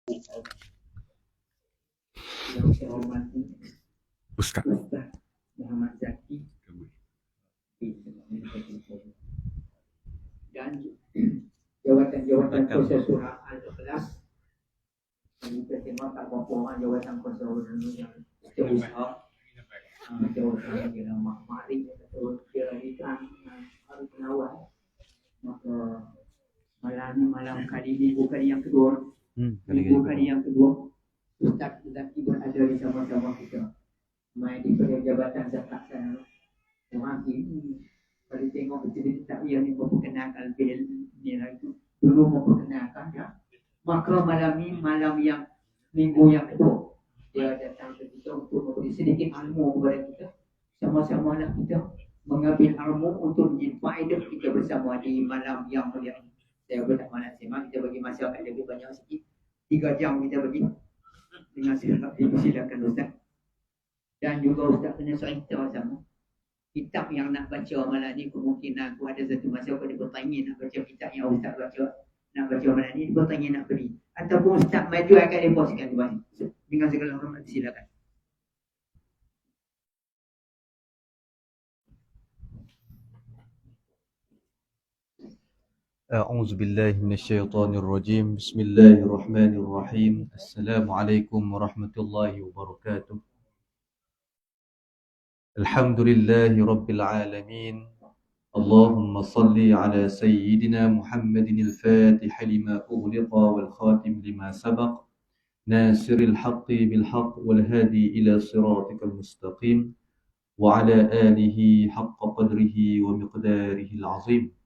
yang saya hormati Ustaz Muhammad Zaki dan jawatan-jawatan Kuasa Surah Al-Ikhlas yang kita terima tak berapa jawatan Kuasa yang berusaha jawatan yang makmari atau kira-kira harus penawar. Maka malam kali minggu kali yang kedua Ustaz Zaki berada di sama-sama kita main di jabatan zakat sana. Orang ini kalau tengok betul tak dia ni memperkenalkan bil ni lagi dulu memperkenalkan ya. Maka malam ni malam yang minggu yang kedua dia datang ke kita untuk memberi sedikit ilmu kepada kita. Sama-sama lah kita mengambil ilmu untuk menjadi faedah kita bersama di malam yang mulia ini. Saya berdak malam sema kita bagi masa akan lebih banyak sikit. 3 jam kita bagi. Dengan silakan Ustaz. Dan juga Ustaz kena cerita sama. Kitab yang nak baca malam ni kemungkinan aku ada satu masa aku ada bertanya nak baca kitab yang Ustaz baca. Nak baca malam ni bertanya nak beri. Ataupun Ustaz maju akan deposkan di bawah. Dengan segala hormat silakan. أعوذ بالله من الشيطان الرجيم بسم الله الرحمن الرحيم السلام عليكم ورحمة الله وبركاته الحمد لله رب العالمين اللهم صل على سيدنا محمد الفاتح لما أغلق والخاتم لما سبق ناصر الحق بالحق والهادي إلى صراطك المستقيم وعلى آله حق قدره ومقداره العظيم.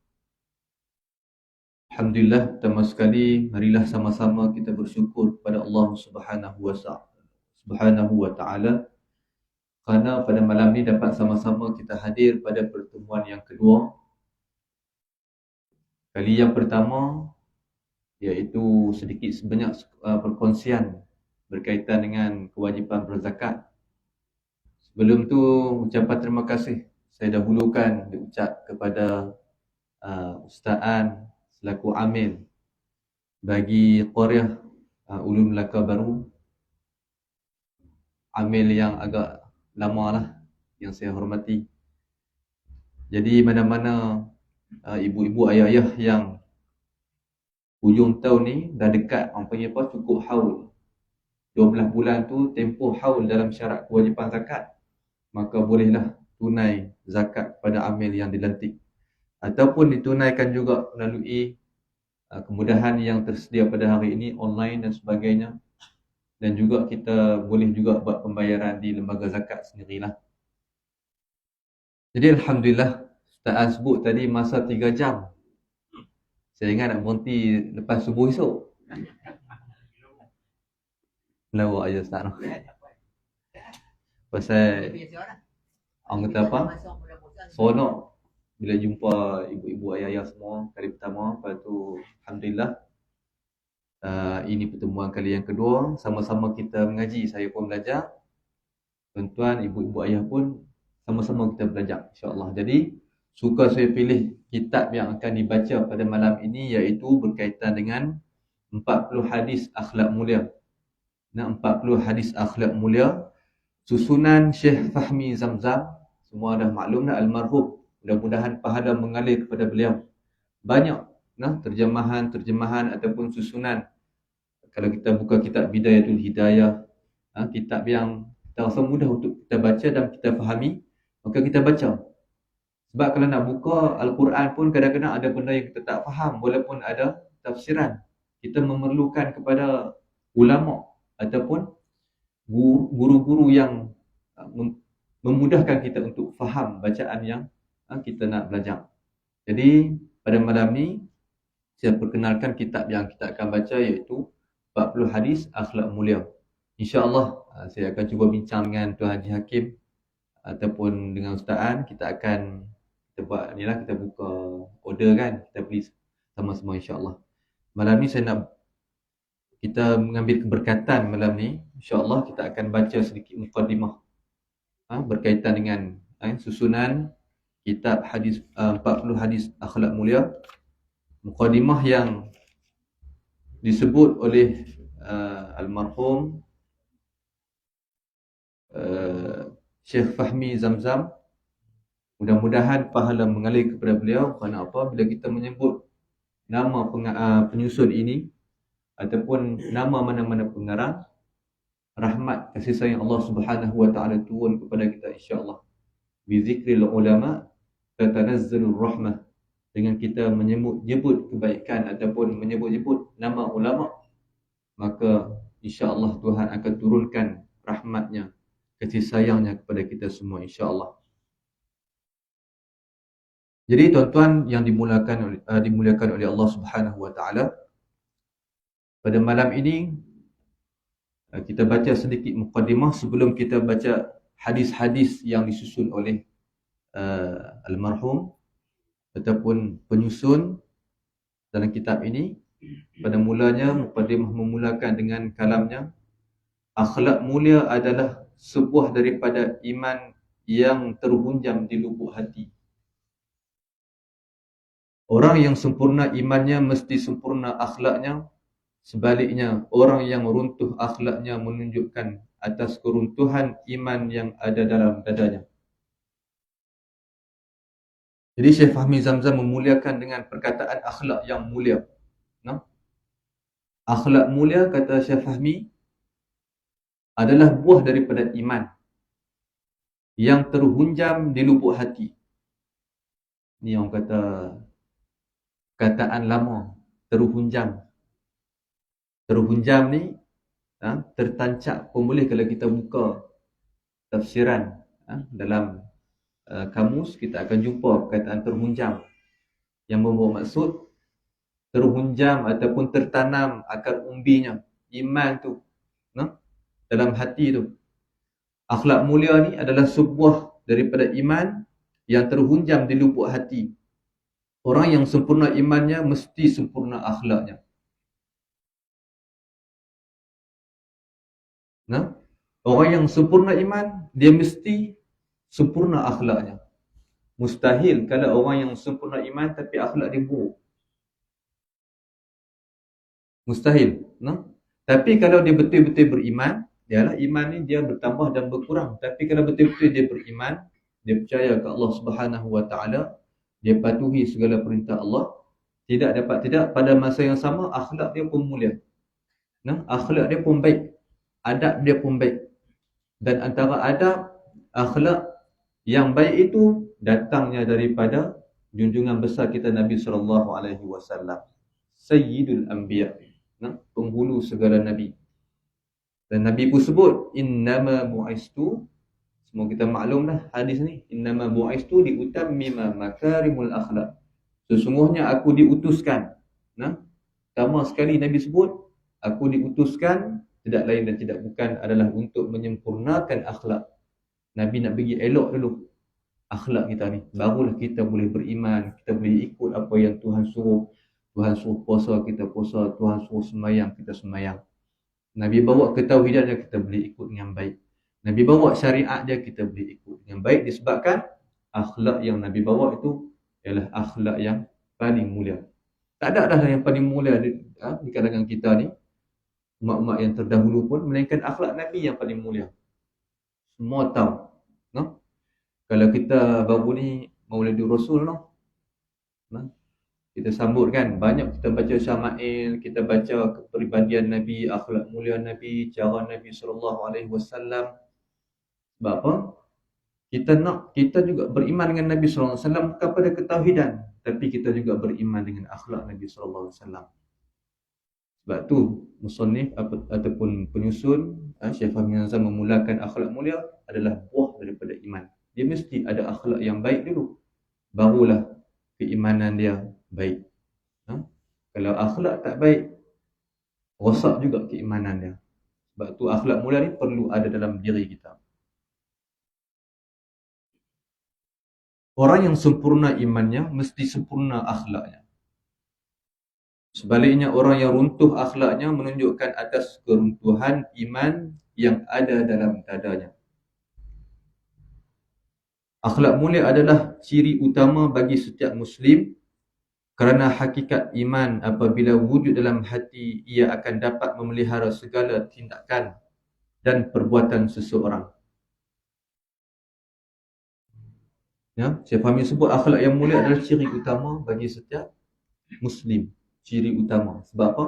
Alhamdulillah, pertama sekali marilah sama-sama kita bersyukur kepada Allah Subhanahu wa Ta'ala kerana pada malam ini dapat sama-sama kita hadir pada pertemuan yang kedua. Kali yang pertama iaitu sedikit sebanyak perkongsian berkaitan dengan kewajipan berzakat. Sebelum tu ucapan terima kasih saya dahulukan diucap kepada Ustaz An selaku amil bagi Qaryah Ulum Melaka Baru, amil yang agak lama lah yang saya hormati. Jadi mana-mana ibu-ibu ayah-ayah yang hujung tahun ni dah dekat orang panggil apa, cukup haul 12 bulan tu tempoh haul dalam syarat kewajipan zakat, maka bolehlah tunai zakat pada amil yang dilantik ataupun ditunaikan juga melalui kemudahan yang tersedia pada hari ini online dan sebagainya, dan juga kita boleh juga buat pembayaran di lembaga zakat sendirilah. Jadi Alhamdulillah, Ustaz An sebut tadi masa 3 jam. Saya ingat nak berhenti lepas subuh esok. Lawak je Ustaz. Pasal orang kata apa? Seronok bila jumpa ibu-ibu ayah-ayah semua kali pertama. Lepas tu Alhamdulillah, ini pertemuan kali yang kedua. Sama-sama kita mengaji, saya pun belajar, tuan-tuan, ibu-ibu ayah pun sama-sama kita belajar insya-Allah. Jadi suka saya pilih kitab yang akan dibaca pada malam ini, iaitu berkaitan dengan 40 hadis akhlak mulia. 40 hadis akhlak mulia susunan Syekh Fahmi Zamzam. Semua dah maklum dah, almarhum. Mudah-mudahan pahala mengalir kepada beliau. Banyak terjemahan ataupun susunan. Kalau kita buka kitab Bidayatul Hidayah, kitab yang kita rasa mudah untuk kita baca dan kita fahami, maka kita baca. Sebab kalau nak buka Al-Quran pun kadang-kadang ada benda yang kita tak faham walaupun ada tafsiran. Kita memerlukan kepada ulama ataupun guru-guru yang memudahkan kita untuk faham bacaan yang kita nak belajar. Jadi pada malam ni saya perkenalkan kitab yang kita akan baca, iaitu 40 hadis akhlak mulia. InsyaAllah saya akan cuba bincang dengan Tuan Haji Hakim ataupun dengan Ustaz An. Kita buat ni lah, kita buka order kan, kita beli sama-sama insyaAllah. Malam ni kita mengambil keberkatan malam ni. InsyaAllah kita akan baca sedikit mukadimah berkaitan dengan susunan kitab hadis 40 hadis akhlak mulia. Mukadimah yang disebut oleh almarhum Syekh Fahmi Zamzam. Mudah-mudahan pahala mengalir kepada beliau. Kerana apa? Bila kita menyebut nama penyusun ini ataupun nama mana-mana pengarang, rahmat kasih sayang Allah Subhanahu wa taala turun kepada kita insya-Allah. Bi zikril ulama tatanazzalur rahmah. Dengan kita menyebut kebaikan ataupun menyebut nama ulama, maka insya-Allah Tuhan akan turunkan rahmatnya, kasih sayangnya kepada kita semua insya-Allah. Jadi tuan-tuan yang dimuliakan oleh Allah Subhanahu wa taala, pada malam ini kita baca sedikit muqaddimah sebelum kita baca hadis-hadis yang disusun oleh almarhum ataupun penyusun dalam kitab ini. Pada mulanya muqaddimah memulakan dengan kalamnya, akhlak mulia adalah sebuah daripada iman yang terhunjam di lubuk hati. Orang yang sempurna imannya mesti sempurna akhlaknya. Sebaliknya, orang yang runtuh akhlaknya menunjukkan atas keruntuhan iman yang ada dalam dadanya. Jadi Syekh Fahmi Zamzam memuliakan dengan perkataan akhlak yang mulia. Akhlak mulia, kata Syekh Fahmi, adalah buah daripada iman yang terhunjam di lubuk hati. Ni orang kata kataan lama, terhunjam. Terhunjam ni tertancap pun boleh kalau kita buka tafsiran dalam kamus, kita akan jumpa perkataan terhunjam yang membawa maksud terhunjam ataupun tertanam akar umbinya iman tu dalam hati tu. Akhlak mulia ni adalah sebuah daripada iman yang terhunjam di lubuk hati. Orang yang sempurna imannya mesti sempurna akhlaknya. Orang yang sempurna iman, dia mesti sempurna akhlaknya. Mustahil kalau orang yang sempurna iman tapi akhlak dia buruk. Mustahil. Tapi kalau dia betul-betul beriman, dialah iman ni dia bertambah dan berkurang. Tapi kalau betul-betul dia beriman, dia percaya ke Allah Subhanahu wa taala, dia patuhi segala perintah Allah, tidak pada masa yang sama akhlak dia pun mulia. Akhlak dia pun baik, adab dia pun baik. Dan antara adab, akhlak yang baik itu datangnya daripada junjungan besar kita Nabi sallallahu alaihi wasallam, Sayyidul Anbiya, penghulu segala nabi. Dan Nabi pun sebut, innama bu'istu, semua kita maklumlah hadis ni, innama bu'istu liutammima makarimul akhlak. Sesungguhnya aku diutuskan. Pertama sekali Nabi sebut, aku diutuskan, tidak lain dan tidak bukan adalah untuk menyempurnakan akhlak. Nabi nak bagi elok dulu akhlak kita ni, barulah kita boleh beriman, kita boleh ikut apa yang Tuhan suruh. Tuhan suruh puasa, kita puasa. Tuhan suruh sembahyang, kita sembahyang. Nabi bawa ketauhidan dia, kita boleh ikut dengan baik. Nabi bawa syariat dia, kita boleh ikut dengan baik, disebabkan akhlak yang Nabi bawa itu ialah akhlak yang paling mulia. Tak ada dah yang paling mulia di kalangan kita ni, umat-umat yang terdahulu pun, melainkan akhlak Nabi yang paling mulia. Semua tahu. Kalau kita baru ni Maulidul Rasul, kita sambut kan, banyak kita baca syama'il, kita baca kepribadian Nabi, akhlak mulia Nabi, cara Nabi SAW. Sebab apa? Kita juga beriman dengan Nabi SAW bukan pada ketauhidan, tapi kita juga beriman dengan akhlak Nabi SAW. Sebab tu musannif ataupun penyusun Syekh Fahmi Zamzam memulakan akhlak mulia adalah buah daripada iman. Dia mesti ada akhlak yang baik dulu, barulah keimanan dia baik. Kalau akhlak tak baik, rosak juga keimanan dia. Sebab tu akhlak mulia ni perlu ada dalam diri kita. Orang yang sempurna imannya mesti sempurna akhlaknya. Sebaliknya, orang yang runtuh akhlaknya menunjukkan atas keruntuhan iman yang ada dalam dadanya. Akhlak mulia adalah ciri utama bagi setiap Muslim, Kerana hakikat iman apabila wujud dalam hati, ia akan dapat memelihara segala tindakan dan perbuatan seseorang. Ya, Syekh Fahmi sebut akhlak yang mulia adalah ciri utama bagi setiap Muslim. Ciri utama. Sebab apa?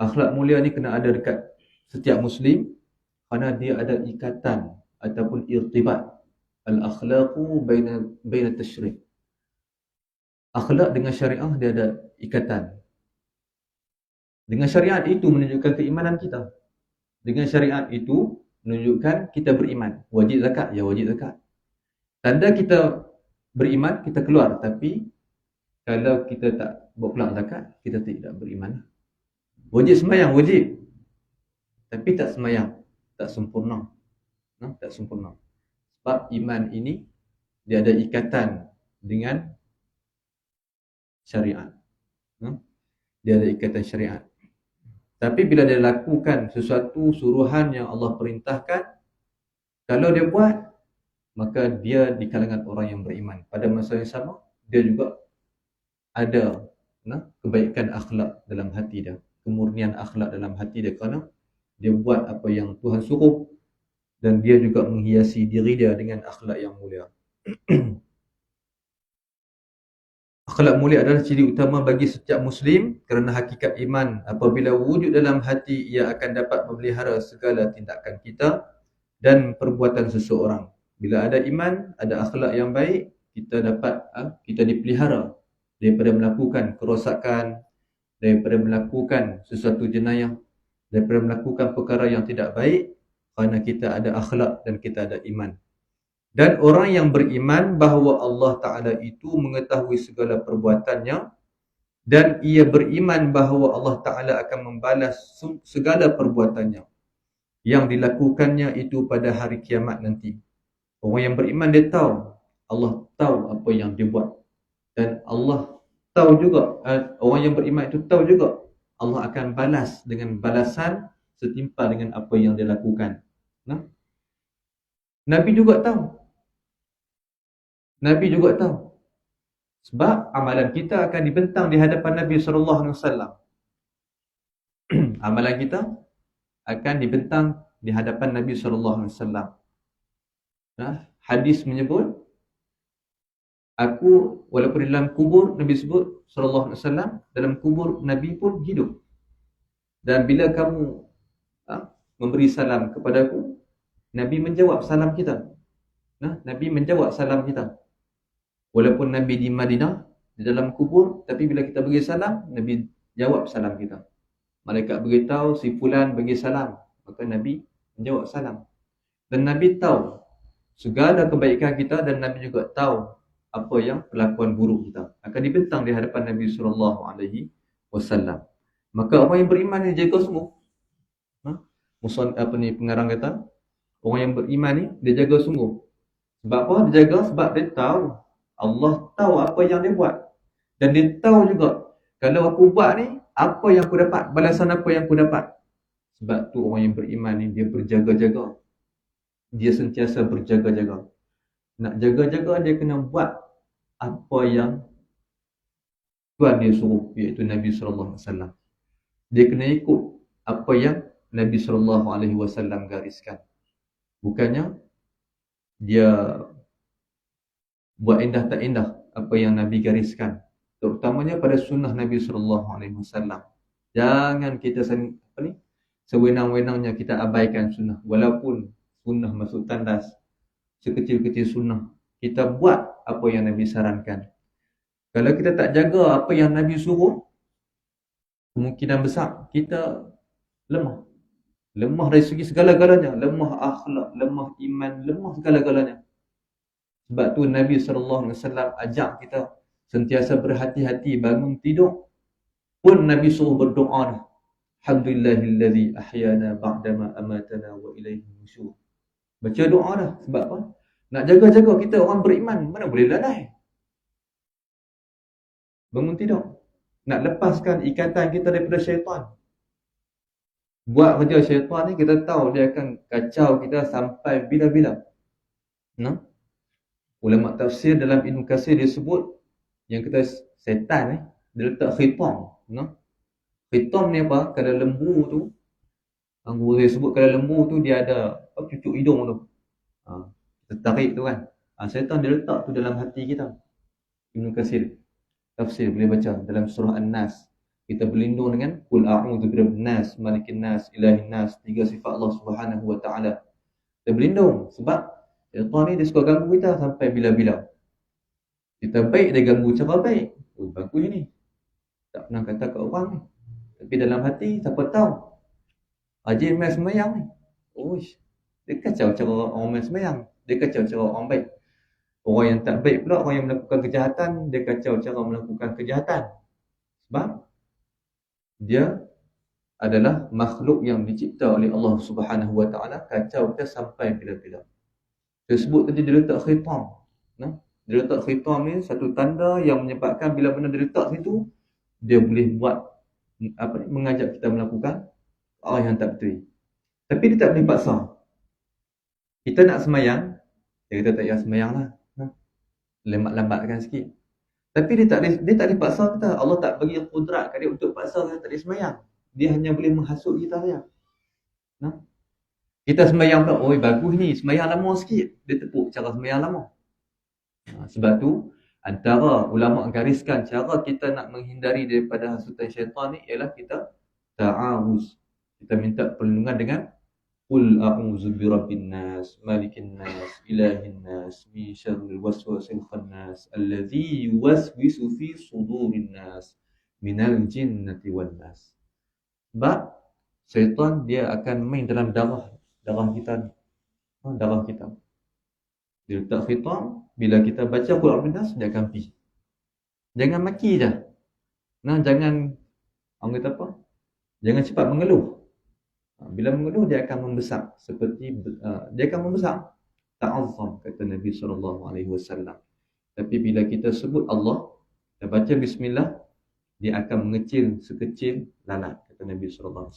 Akhlak mulia ni kena ada dekat setiap Muslim kerana dia ada ikatan ataupun irtibat. Al-akhlaqu baina tashri'. Akhlak dengan syariah dia ada ikatan. Dengan syariat itu menunjukkan keimanan kita. Dengan syariat itu menunjukkan kita beriman. Wajib zakat, ya wajib zakat. Tanda kita beriman, kita keluar. Tapi kalau kita tak buat pula zakat, kita tidak beriman. Wajib sembahyang, wajib. Tapi tak sembahyang, tak sempurna. Tak sempurna. Sebab iman ini dia ada ikatan dengan syariat. Dia ada ikatan syariat. Tapi bila dia lakukan sesuatu suruhan yang Allah perintahkan, kalau dia buat, maka dia di kalangan orang yang beriman. Pada masa yang sama, dia juga ada kebaikan akhlak dalam hati dia, kemurnian akhlak dalam hati dia, kerana dia buat apa yang Tuhan suruh dan dia juga menghiasi diri dia dengan akhlak yang mulia. Akhlak mulia adalah ciri utama bagi setiap Muslim kerana hakikat iman apabila wujud dalam hati, ia akan dapat memelihara segala tindakan kita dan perbuatan seseorang. Bila ada iman, ada akhlak yang baik, kita dipelihara daripada melakukan kerosakan, daripada melakukan sesuatu jenayah, daripada melakukan perkara yang tidak baik, kerana kita ada akhlak dan kita ada iman. Dan orang yang beriman bahawa Allah Ta'ala itu mengetahui segala perbuatannya, dan ia beriman bahawa Allah Ta'ala akan membalas segala perbuatannya yang dilakukannya itu pada hari kiamat nanti. Orang yang beriman dia tahu, Allah tahu apa yang dia buat. Dan Allah tahu juga, orang yang beriman itu tahu juga, Allah akan balas dengan balasan setimpal dengan apa yang dia lakukan. Nabi juga tahu. Nabi juga tahu. Sebab amalan kita akan dibentang di hadapan Nabi SAW. Amalan kita akan dibentang di hadapan Nabi SAW. Hadis menyebut, aku walaupun dalam kubur, Nabi sebut SAW, dalam kubur Nabi pun hidup. Dan bila kamu memberi salam kepadaku, Nabi menjawab salam kita. Nabi menjawab salam kita. Walaupun Nabi di Madinah, di dalam kubur, tapi bila kita bagi salam, Nabi jawab salam kita. Malaikat beritahu si fulan bagi salam, maka Nabi menjawab salam. Dan Nabi tahu segala kebaikan kita, dan Nabi juga tahu apa yang perlakuan buruk kita akan dibentang di hadapan Nabi SAW. Maka orang yang beriman ni jaga sungguh. Pengarang kata, orang yang beriman ni dia jaga sungguh. Sebab apa? Dia jaga sebab dia tahu Allah tahu apa yang dia buat. Dan dia tahu juga, kalau aku buat ni, apa yang aku dapat, balasan apa yang aku dapat. Sebab tu orang yang beriman ni, dia berjaga-jaga. Dia sentiasa berjaga-jaga. Nak jaga-jaga, dia kena buat apa yang Tuhan dia suruh, iaitu Nabi SAW. Dia kena ikut apa yang Nabi SAW gariskan. Bukannya dia buat indah tak indah apa yang Nabi gariskan, terutamanya pada sunnah Nabi SAW. Jangan kita sewenang-wenangnya kita abaikan sunnah. Walaupun sunnah masuk tandas, sekecil-kecil sunnah, kita buat apa yang Nabi sarankan. Kalau kita tak jaga apa yang Nabi suruh, kemungkinan besar kita lemah. Lemah dari segi segala-galanya. Lemah akhlak, lemah iman, lemah segala-galanya. Sebab tu Nabi SAW ajak kita sentiasa berhati-hati bangun tidur. Pun Nabi suruh berdoa dah. Alhamdulillahillazi ahyana ba'dama amatana wa ilaihi nusyur. Baca doa dah. Sebab apa? Nak jaga-jaga kita orang beriman. Mana boleh lalai. Bangun tidur. Nak lepaskan ikatan kita daripada syaitan. Buat kerja syaitan ni kita tahu dia akan kacau kita sampai bila-bila. Ulama tafsir dalam Ibn Katsir dia sebut, yang kita setan dia letak khitam, khitam ni apa? Kalau lembu tu, guru saya sebut kalau lembu tu dia ada cucuk hidung tu. Kita tarik tu kan. Syaitan dia letak tu dalam hati kita. Ibnu Katsir tafsir boleh baca dalam surah An-Nas. Kita berlindung dengan qul a'udzu birabbin nas, malikin nas, ilahin nas, 3 sifat Allah Subhanahu wa taala. Kita berlindung sebab syaitan ni dia suka ganggu kita sampai bila-bila. Kita baik dia ganggu cara baik. Oh, bagus ni. Tak pernah kata kat orang ni. Tapi dalam hati siapa tahu. Haji mai sembahyang ni. Uish. Dia kacau cara orang mai sembahyang. Dia kacau cara orang baik. Orang yang tak baik pula, orang yang melakukan kejahatan, dia kacau cara melakukan kejahatan. Sebab dia adalah makhluk yang dicipta oleh Allah Subhanahu wa taala, kacau kita sampai bila-bila. Saya sebut tadi dia letak khitam. Dia letak khitam ni satu tanda yang menyebabkan bila mana dia letak situ, dia boleh buat mengajak kita melakukan hal yang tak betul. Tapi dia tak boleh paksa. Kita nak semayang, dia kata tak payah semayang lah. Lambat-lambatkan sikit. Tapi dia tak boleh paksa kita. Allah tak bagi kudrat kat dia untuk paksa kita tak boleh semayang. Dia hanya boleh menghasut kita saja. Kita semayang pula, oi bagus ni, semayang lama sikit. Dia tepuk cara semayang lama. Sebab tu antara ulama gariskan cara kita nak menghindari daripada hasutan syaitan ni ialah kita ta'awuz. Kita minta perlindungan dengan qul a'udzu birabbin nas, malikin nas, ilahin nas, min syarril waswasil khannas, alladzi yuwaswisu fi sudurin nas, minal jinnati wan nas. Sebab syaitan dia akan main dalam darah kita ni. Darah kita. Dia letak khitam, bila kita baca qul a'udzu birabbin nas, dia akan pergi. Jangan maki je. Jangan orang kata apa? Jangan cepat mengeluh. Bila mengeluh dia akan membesar dia akan membesar. Ta'azzam kata Nabi SAW. Tapi bila kita sebut Allah, kita baca bismillah, dia akan mengecil sekecil lalat kata Nabi SAW.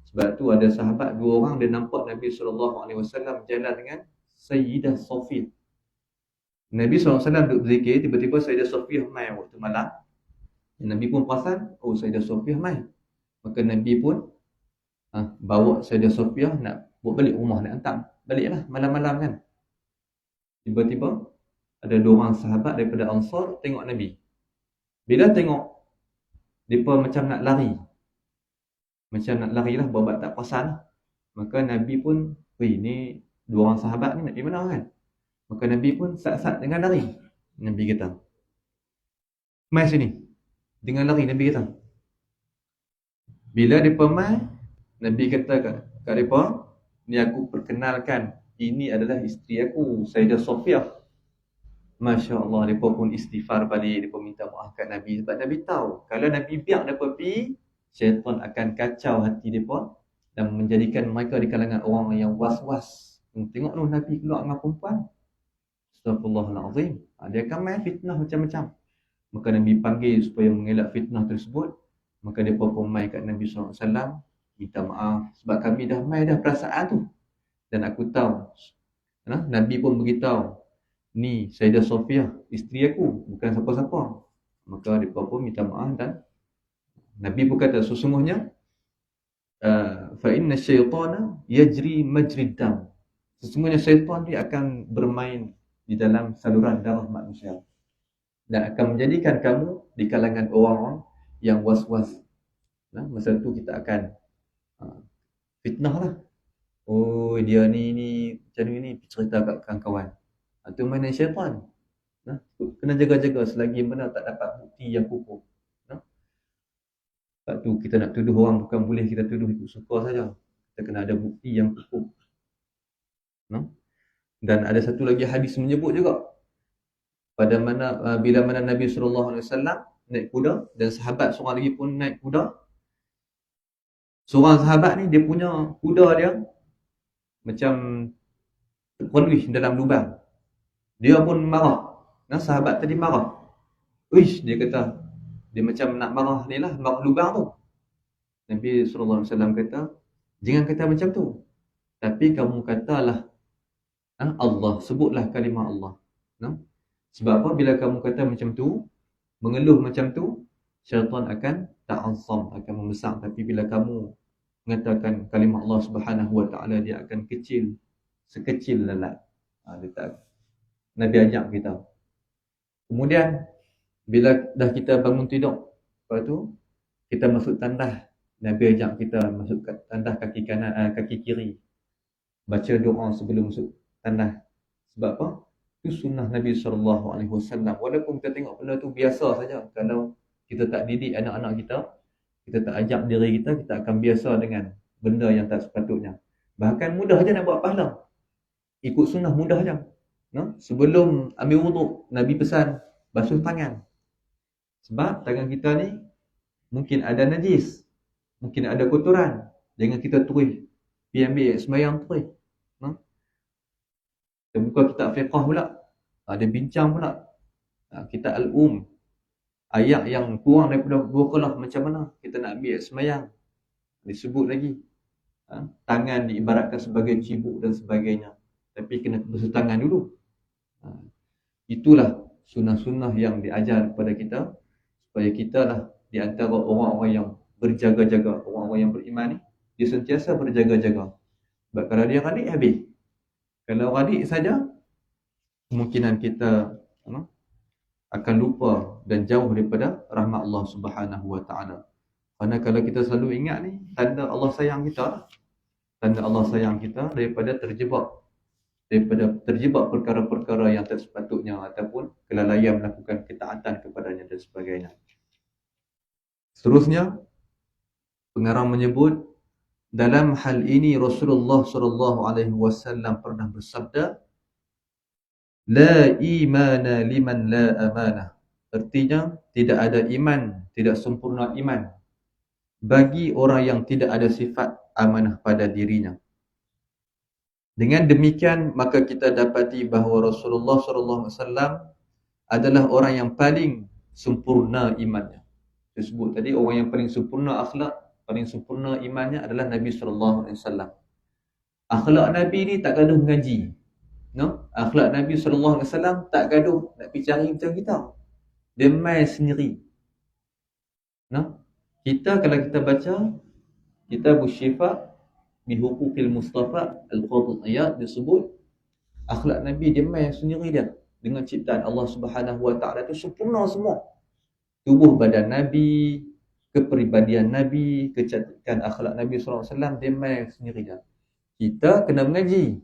Sebab tu ada sahabat 2 orang dia nampak Nabi SAW jalan dengan Sayyidah Safiyah. Nabi SAW duduk berzikir, tiba-tiba Sayyidah Safiyah mai waktu malam. Nabi pun perasan, Sayyidah Safiyah mai. Maka Nabi pun bawa Sayyidah Safiyah nak buat balik rumah, nak hantar baliklah malam-malam kan. Tiba-tiba ada 2 orang sahabat daripada Ansar tengok Nabi. Bila tengok, mereka macam nak lari. Macam nak larilah, buat tak perasan. Maka Nabi pun, ni 2 orang sahabat ni nak pergi mana kan? Maka Nabi pun sat-sat dengan lari. Nabi kata, mai sini. Dengan lari Nabi kata. Bila mereka mai, Nabi kata kat mereka, ni aku perkenalkan, ini adalah isteri aku, Sayyidah Safiyah. Masya Allah, mereka pun istighfar balik, mereka minta maaf kat Nabi. Sebab Nabi tahu, kalau Nabi biar mereka pergi, syaitan akan kacau hati mereka dan menjadikan mereka di kalangan orang yang was-was. Tengok tu Nabi keluar dengan perempuan. Astaghfirullahalazim. Dia akan main fitnah macam-macam. Maka Nabi panggil supaya mengelak fitnah tersebut. Maka dia pun main kat Nabi SAW, minta maaf sebab kami dah mai dah perasaan tu. Dan aku tahu, Nabi pun beritahu, ni Sayyidah Safiyah, isteri aku, bukan siapa-siapa. Maka dia pun minta maaf dan Nabi pun kata, sesungguhnya fa inna syaitana yajri majrid dam. Sesungguhnya syaitan dia akan bermain di dalam saluran darah manusia dan akan menjadikan kamu di kalangan orang-orang yang was-was. Masa tu kita akan fitnah lah. Dia ni macam ni cerita kat kawan-kawan. Itu mainan syaitan. Kena jaga-jaga selagi mana tak dapat bukti yang kukuh. Sebab tu kita nak tuduh orang bukan boleh kita tuduh ikut suka saja. Kita kena ada bukti yang kukuh. Dan ada satu lagi hadis menyebut juga, pada mana bila mana Nabi SAW naik kuda dan sahabat seorang lagi pun naik kuda. Seorang sahabat ni dia punya kuda dia macam terpeluh dalam lubang. Dia pun marah. Sahabat tadi marah. Dia kata, dia macam nak marah ni lah, marah lubang tu. Nabi SAW kata, jangan kata macam tu. Tapi kamu katalah Allah, sebutlah kalimah Allah. Sebab apa? Bila kamu kata macam tu, mengeluh macam tu, syaitan akan ta'azzam, akan membesar. Tapi bila kamu mengatakan kalimah Allah Subhanahu wa taala, dia akan kecil, sekecil lalat. Dia tak, Nabi ajak kita. Kemudian bila dah kita bangun tidur, lepas tu kita masuk tandas, Nabi ajak kita masuk tandas kaki kanan, kaki kiri. Baca doa sebelum masuk tandas. Sebab apa? Itu sunnah Nabi SAW. Walaupun kita tengok benda tu biasa saja, kalau kita tak didik anak-anak kita tak ajak diri kita akan biasa dengan benda yang tak sepatutnya. Bahkan mudah je nak buat pahala. Ikut sunnah mudah je. No? Sebelum ambil wuduk, Nabi pesan basuh tangan. Sebab tangan kita ni mungkin ada najis, mungkin ada kotoran. Jangan kita terus pergi ambil sembahyang terus. No? Kita buka kitab fiqah pula, ada bincang pula. Kitab al-um, ayat yang kurang daripada 2 kelah macam mana kita nak ambil sembahyang. Disebut lagi. Tangan diibaratkan sebagai cibuk dan sebagainya. Tapi kena basuh tangan dulu. Itulah sunnah-sunnah yang diajar kepada kita, supaya kita lah di antara orang-orang yang berjaga-jaga. Orang-orang yang beriman ni, dia sentiasa berjaga-jaga. Sebab kalau dia radik, habis. Kalau radik saja, kemungkinan kita akan lupa dan jauh daripada rahmat Allah Subhanahu wa taala. Kerana kalau kita selalu ingat ni, tanda Allah sayang kita. Tanda Allah sayang kita daripada terjebak perkara-perkara yang tak sepatutnya, ataupun kelalaian melakukan ketaatan kepadanya dan sebagainya. Seterusnya, pengarang menyebut, dalam hal ini Rasulullah SAW pernah bersabda, la imana liman la amanah. Artinya, tidak ada iman, tidak sempurna iman bagi orang yang tidak ada sifat amanah pada dirinya. Dengan demikian, maka kita dapati bahawa Rasulullah SAW adalah orang yang paling sempurna imannya. Saya sebut tadi, orang yang paling sempurna akhlak, paling sempurna imannya adalah Nabi SAW. Akhlak Nabi ni tak gaduh mengaji. No? Akhlak Nabi SAW tak gaduh nak pergi cari macam kita. Dia main sendiri. No? Kita kalau kita baca Kitab Syifa Bihuquqil Mustafa Al-Qadiyat, disebut akhlak Nabi dia main sendiri dia. Dengan ciptaan Allah Subhanahu wa taala itu sempurna semua. Tubuh badan Nabi, kepribadian Nabi, kecantikan akhlak Nabi SAW, dia main sendiri dia. Kita kena mengaji.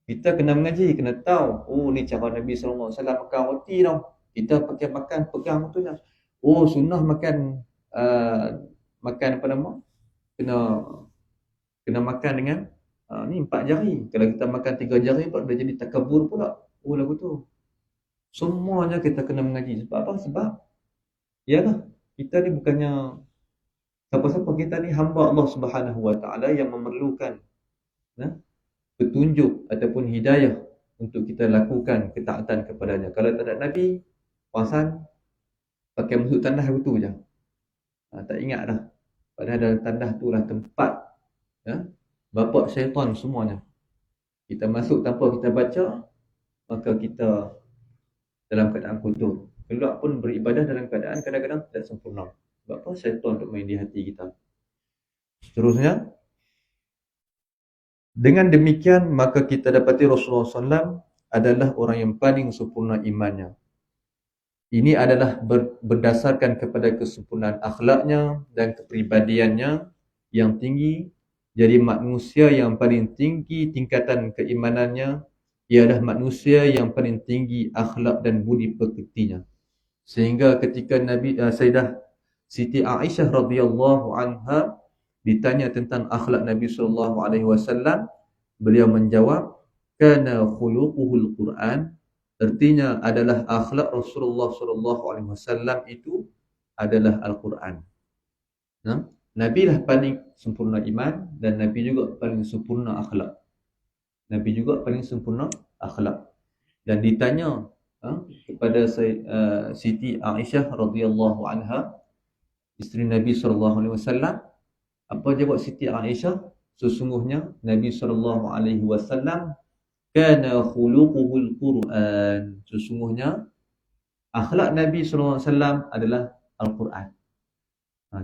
Kita kena mengaji, kena tahu, oh ni cara Nabi SAW makan roti tau. Kita pakai makan pegang tu je. Oh sunnah makan makan apa nama? Kena makan dengan ni 4 jari. Kalau kita makan 3 jari pula dah jadi takabur pula. Oh lagu tu. Semuanya kita kena mengaji. Sebab apa? Sebab yalah, kita ni bukannya siapa-siapa, kita ni hamba Allah Subhanahu wa taala yang memerlukan petunjuk ataupun hidayah untuk kita lakukan ketaatan kepadanya. Kalau tak ada Nabi, perasan pakai masuk tandas betul je. Tak ingat dah. Padahal dalam tandas tu lah tempat bapak syaitan semuanya. Kita masuk tanpa kita baca, maka kita dalam keadaan kotor. Keluar pun beribadah dalam keadaan kadang-kadang tidak sempurna. Sebab apa? Syaitan duk main di hati kita. Seterusnya, dengan demikian maka kita dapati Rasulullah SAW adalah orang yang paling sempurna imannya. Ini adalah berdasarkan kepada kesempurnaan akhlaknya dan kepribadiannya yang tinggi. Jadi manusia yang paling tinggi tingkatan keimanannya ialah manusia yang paling tinggi akhlak dan budi pekertinya. Sehingga ketika Sayyidah Siti Aisyah radhiyallahu anha ditanya tentang akhlak Nabi SAW, beliau menjawab, kana khuluquhul Quran. Artinya adalah akhlak Rasulullah SAW itu adalah Al-Quran. Nabi lah paling sempurna iman, dan Nabi juga paling sempurna akhlak. Nabi juga paling sempurna akhlak. Dan ditanya kepada Siti Aisyah radhiyallahu anha, isteri Nabi SAW, apa jawab Siti Aisyah? Sesungguhnya Nabi SAW kana khuluquhul Quran. Sesungguhnya Akhlak Nabi SAW adalah Al-Quran.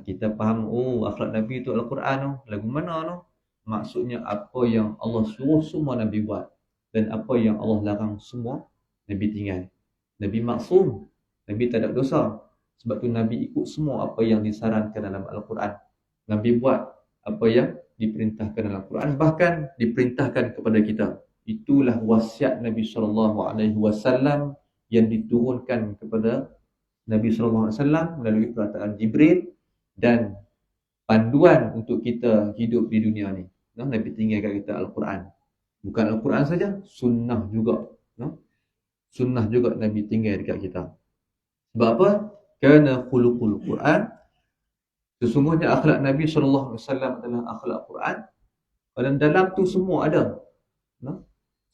Kita faham, akhlak Nabi itu Al-Quran tu. Lagu mana tu? Maksudnya apa yang Allah suruh semua Nabi buat. Dan apa yang Allah larang semua Nabi tinggal. Nabi maksum. Nabi tak ada dosa. Sebab tu Nabi ikut semua apa yang disarankan dalam Al-Quran. Nabi buat apa yang diperintahkan dalam Al-Quran. Bahkan diperintahkan kepada kita. Itulah wasiat Nabi SAW yang diturunkan kepada Nabi SAW melalui perkataan Jibril dan panduan untuk kita hidup di dunia ni. Nabi tinggalkan kita Al-Quran. Bukan Al-Quran saja, sunnah juga. Sunnah juga Nabi tinggal dekat kita. Sebab apa? Kerana khuluqul Quran. Sesungguhnya akhlak Nabi SAW adalah akhlak Quran. Dan dalam tu semua ada.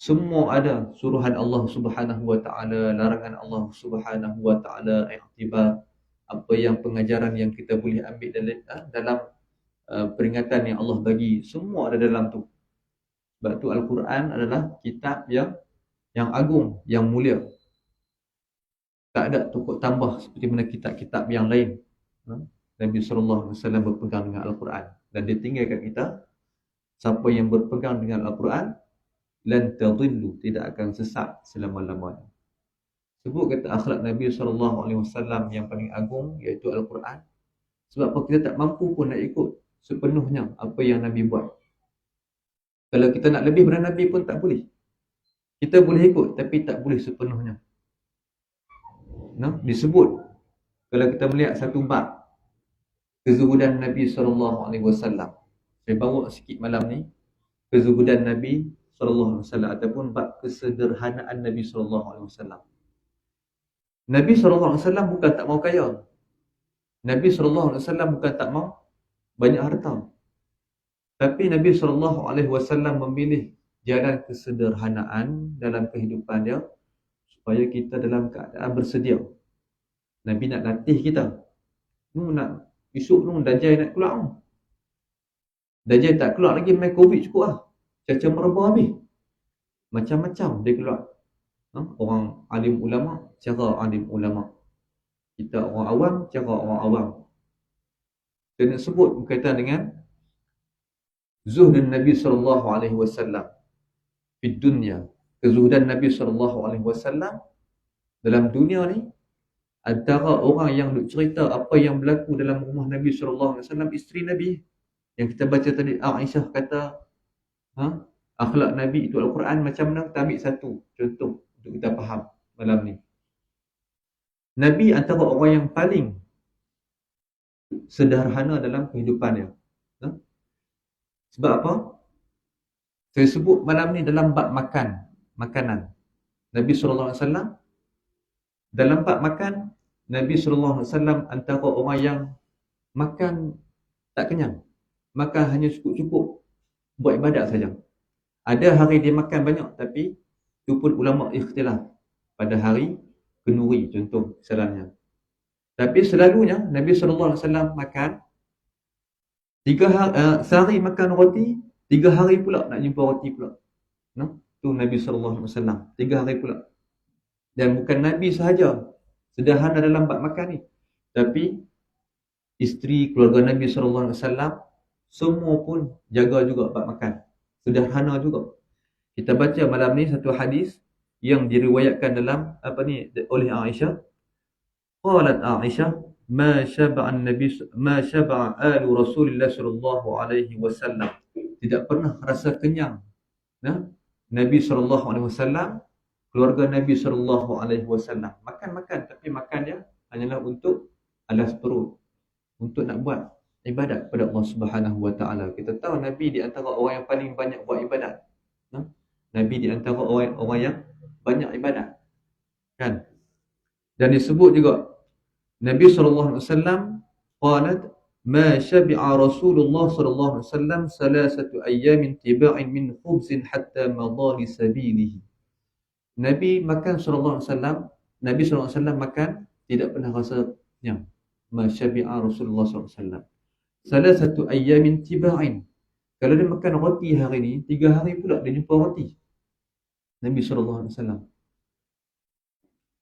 Semua ada suruhan Allah Subhanahu Wa Taala, larangan Allah Subhanahu Wa Taala, iktibar, apa yang pengajaran yang kita boleh ambil dalam peringatan yang Allah bagi, semua ada dalam tu. Sebab tu Al-Quran adalah kitab yang agung, yang mulia. Tak ada tukar tambah seperti mana kitab-kitab yang lain. Nabi SAW berpegang dengan Al-Quran. Dan dia tinggalkan kita, siapa yang berpegang dengan Al-Quran, lan tadillu, tidak akan sesat selama-lamanya. Sebut kata akhlak Nabi SAW yang paling agung, iaitu Al-Quran. Sebab apa? Kita tak mampu pun nak ikut sepenuhnya apa yang Nabi buat. Kalau kita nak lebih daripada Nabi pun tak boleh. Kita boleh ikut, tapi tak boleh sepenuhnya. Disebut, kalau kita melihat satu bab kezuhudan Nabi SAW. Saya bawa sikit malam ni kezuhudan Nabi SAW ataupun bab kesederhanaan Nabi SAW. Nabi SAW bukan tak mau kaya. Nabi SAW bukan tak mau banyak harta. Tapi Nabi SAW memilih jalan kesederhanaan dalam kehidupan dia supaya kita dalam keadaan bersedia. Nabi nak latih kita. Esok Dajjal nak keluar. Dajjal tak keluar lagi, main COVID cukup lah. Caca merebah habis. Macam-macam dia keluar. Orang alim ulama, cara alim ulama. Kita orang awam, cara orang awam. Saya nak sebut berkaitan dengan zuhdan Nabi SAW di dunia. Kezuhdan Nabi SAW dalam dunia ni, antara orang yang duk cerita apa yang berlaku dalam rumah Nabi SAW, isteri Nabi. Yang kita baca tadi, Aisyah kata, akhlak Nabi itu Al-Quran macam mana? Kita ambil satu contoh untuk kita faham malam ni. Nabi antara orang yang paling sederhana dalam kehidupan dia. Sebab apa? Saya sebut malam ni dalam bab makanan. Nabi SAW dalam bab makan, Nabi SAW antara orang yang makan tak kenyang. Makan hanya cukup-cukup buat ibadat saja. Ada hari dia makan banyak, tapi itu pun ulama ikhtilaf. Pada hari kenduri contoh misalnya. Tapi selalunya Nabi SAW makan 3 hari, sehari makan roti, 3 hari pula nak jumpa roti pula. Tu Nabi SAW 3 hari pula. Dan bukan Nabi sahaja sederhana dalam bab makan ni, tapi isteri, keluarga Nabi SAW semua pun jaga juga bab makan. Sederhana juga. Kita baca malam ni satu hadis yang diriwayatkan dalam oleh Aisyah. Qalat Aisyah, ma syaba'a alu Rasulillah sallallahu alaihi wasallam. Tidak pernah rasa kenyang Nabi sallallahu alaihi wasallam, keluarga Nabi sallallahu alaihi wasallam. Makan, tapi makan dia hanyalah untuk alas perut, untuk nak buat ibadat kepada Allah Subhanahu Wa Taala. Kita tahu Nabi di antara orang yang paling banyak buat ibadat. Nabi di antara orang yang banyak ibadat. Kan? Dan disebut juga Nabi sallallahu alaihi wasallam qalat ma syabi'a Rasulullah sallallahu alaihi wasallam salasatu ayyamin tiba'in min khubzin hatta madali sabilihi. Nabi makan sallallahu alaihi wasallam, Nabi sallallahu alaihi wasallam makan tidak pernah rasa kenyang. Ma syabi'a Rasulullah sallallahu alaihi wasallam salasatu ayyamin tiba'in. Kalau dia makan roti hari ni, 3 hari pula dia jumpa roti. Nabi sallallahu alaihi wasallam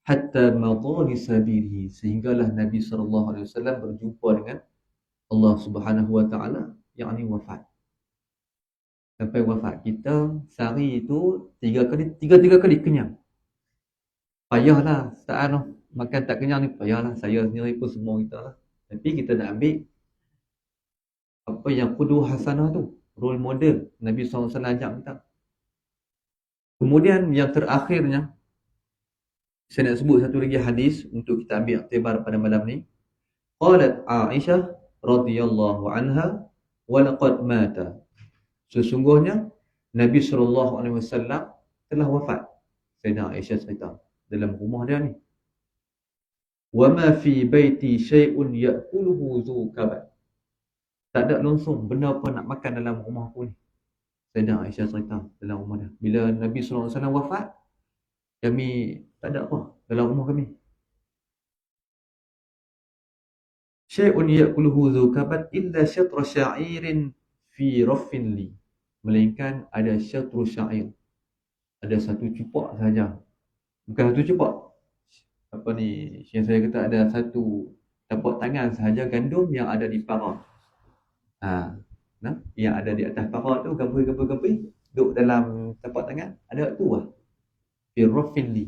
hatta madani sabili, sehinggalah Nabi SAW berjumpa dengan Allah Subhanahu wa taala, yakni wafat. Sampai wafat. Kita sehari itu tiga kali kenyang. Payahlah saat makan tak kenyang ni, payahlah. Saya sendiri pun semua kita lah. Tapi kita nak ambil apa yang qudwah hasanah tu, role model Nabi SAW ajak kita. Kemudian yang terakhirnya, saya nak sebut satu lagi hadis untuk kita ambil iktibar pada malam ni. Qalat Aisyah radhiyallahu anha wa laqad mata. Sesungguhnya Nabi SAW telah wafat. Sayyidah Aisyah cerita dalam rumah dia ni. Wa ma fi baiti syai'un ya'kuluhu zu kabat. Tak ada langsung benda apa nak makan dalam rumah aku ni. Sayyidah Aisyah cerita dalam rumah dia. Bila Nabi SAW wafat, kami tak ada apa dalam rumah kami. Syai'un ya'kuluhu zu kabat illa syatra sya'irin fi raffin li. Melainkan ada syatru sya'ir. Ada satu cupak sahaja. Bukan satu cupak. Apa ni, yang saya kata ada satu tapak tangan sahaja gandum yang ada di parah. Yang ada di atas parah tu, gabui duduk dalam tapak tangan, ada tu lah. Fi raffin li.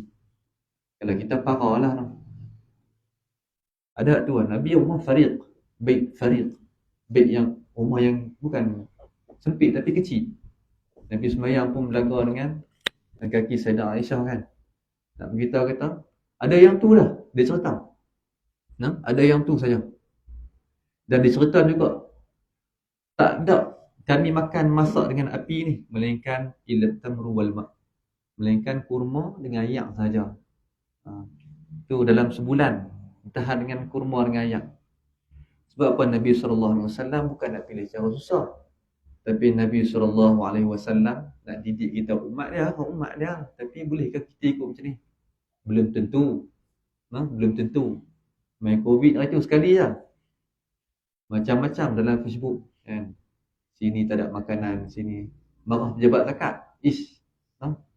Kalau kita parah lah. Ada tu lah. Nabi rumah fariq. Bait fariq. Bait yang, rumah yang bukan sempit tapi kecil. Nabi semayang pun belaga dengan kaki Sayyidah Aisyah kan. Nak beritahu kata, ada yang tu lah, dia cerita. Ada yang tu saja. Dan dia cerita juga, tak ada kami makan masak dengan api ni, melainkan illa tamru wal ma'. Melainkan kurma dengan ayak saja. Tu dalam sebulan, tahan dengan kurma dengan ayak. Sebab apa Nabi SAW bukan nak pilih cara susah. Tapi Nabi SAW nak didik kita umat dia. Tapi bolehkah kita ikut macam ni? Belum tentu. Belum tentu. Main COVID itu sekali je. Macam-macam dalam Facebook kan. Sini tak ada makanan, sini marah pejabat zakat.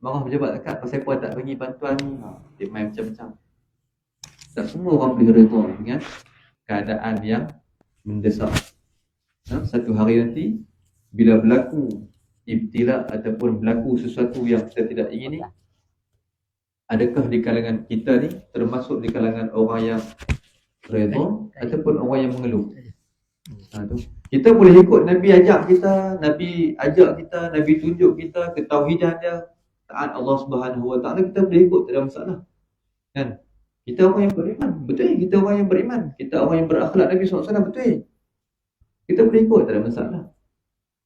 Marah pejabat zakat pasal apa tak bagi bantuan ni. Dia main macam-macam. Tak semua orang boleh redha dengan keadaan yang mendesak. Satu hari nanti bila berlaku ibtila ataupun berlaku sesuatu yang kita tidak ingini, adakah di kalangan kita ni termasuk di kalangan orang yang redha ataupun orang yang mengeluh? Kita boleh ikut Nabi ajak kita, Nabi tunjuk kita ketauhidan dia, taat Allah Subhanahu wa taala, kita boleh ikut, tak ada masalah. Kan? Kita orang yang beriman, betul. Kita orang yang beriman, kita orang yang berakhlak Nabi SAW, betul. Kita boleh ikut, tak ada masalah.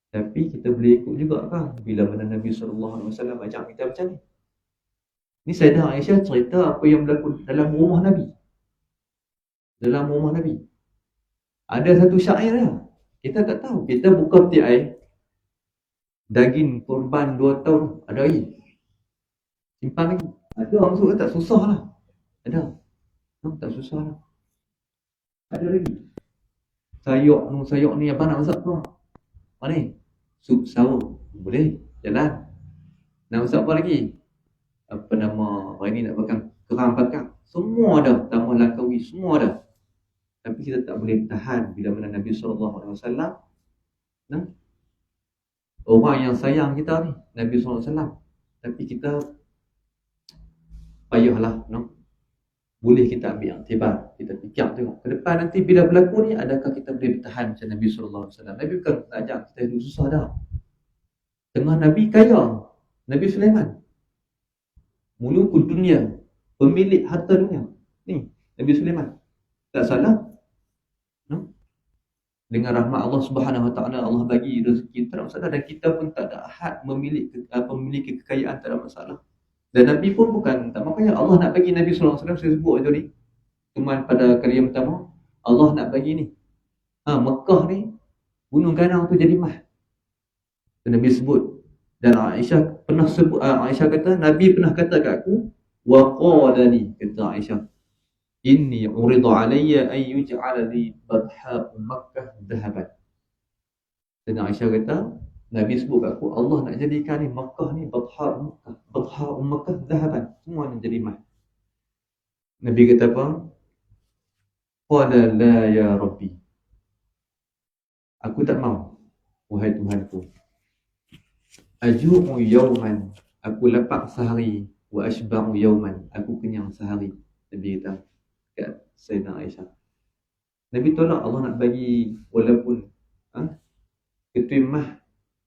Tapi kita boleh ikut juga kan bila mana Nabi SAW ajak kita macam ni. Ni Sayyidah Aisyah cerita apa yang berlaku dalam rumah Nabi. Dalam rumah Nabi ada satu syair dia. Kita tak tahu. Kita buka peti air, daging korban 2 tahun, ada lagi. Simpan lagi. Ada maksudnya tak susah lah. Ada. Tak susah lah. Ada lagi. Sayur ni apa nak masak apa? Mana ni? Sup saur. Boleh. Jalan. Nak masak apa lagi? Apa nama? Hari ni nak makan kerang bakar. Semua ada. Tambah langkawi. Semua ada. Tapi kita tak boleh tahan bila mana Nabi SAW orang yang sayang kita ni, Nabi SAW. Tapi kita payahlah, boleh kita ambil iktibar, kita fikir tengok ke depan nanti bila berlaku ni, adakah kita boleh bertahan macam Nabi SAW. Nabi bukan ajak kita hidup susah dah. Tengah Nabi kaya, Nabi Sulaiman, mulukul dunia, pemilik harta dunia ni, Nabi Sulaiman. Tak salah. Dengan rahmat Allah Subhanahu wa taala, Allah bagi rezeki, tak ada masalah. Dan kita pun tak ada hak memiliki kekayaan, tak ada masalah. Dan Nabi pun bukan tak makanya Allah nak bagi Nabi SAW, saya sebut tadi cuman pada kali yang pertama, Allah nak bagi ni Mekah ni, gunung ganang tu jadi mah. Nabi sebut. Dan Aisyah pernah sebut, Aisyah kata, Nabi pernah kata kat aku, wa qala li, kata Aisyah, inni urida alayya an yuj'ala li badha Makkah dhahaban. Dan Aisyah kata, Nabi sebut kat aku, Allah nak jadikan ni Makkah ni badha Makkah dhahaban, semua nak jadi emas. Nabi kata apa? Qala la ya Rabbi. Aku tak mau, wahai Tuhanku. Aju'u yawman, aku lapar sehari. Wa ashba'u yawman, aku kenyang sehari. Nabi kata kat Sayyidina Aisyah. Nabi tolak Allah nak bagi walaupun ketui mah.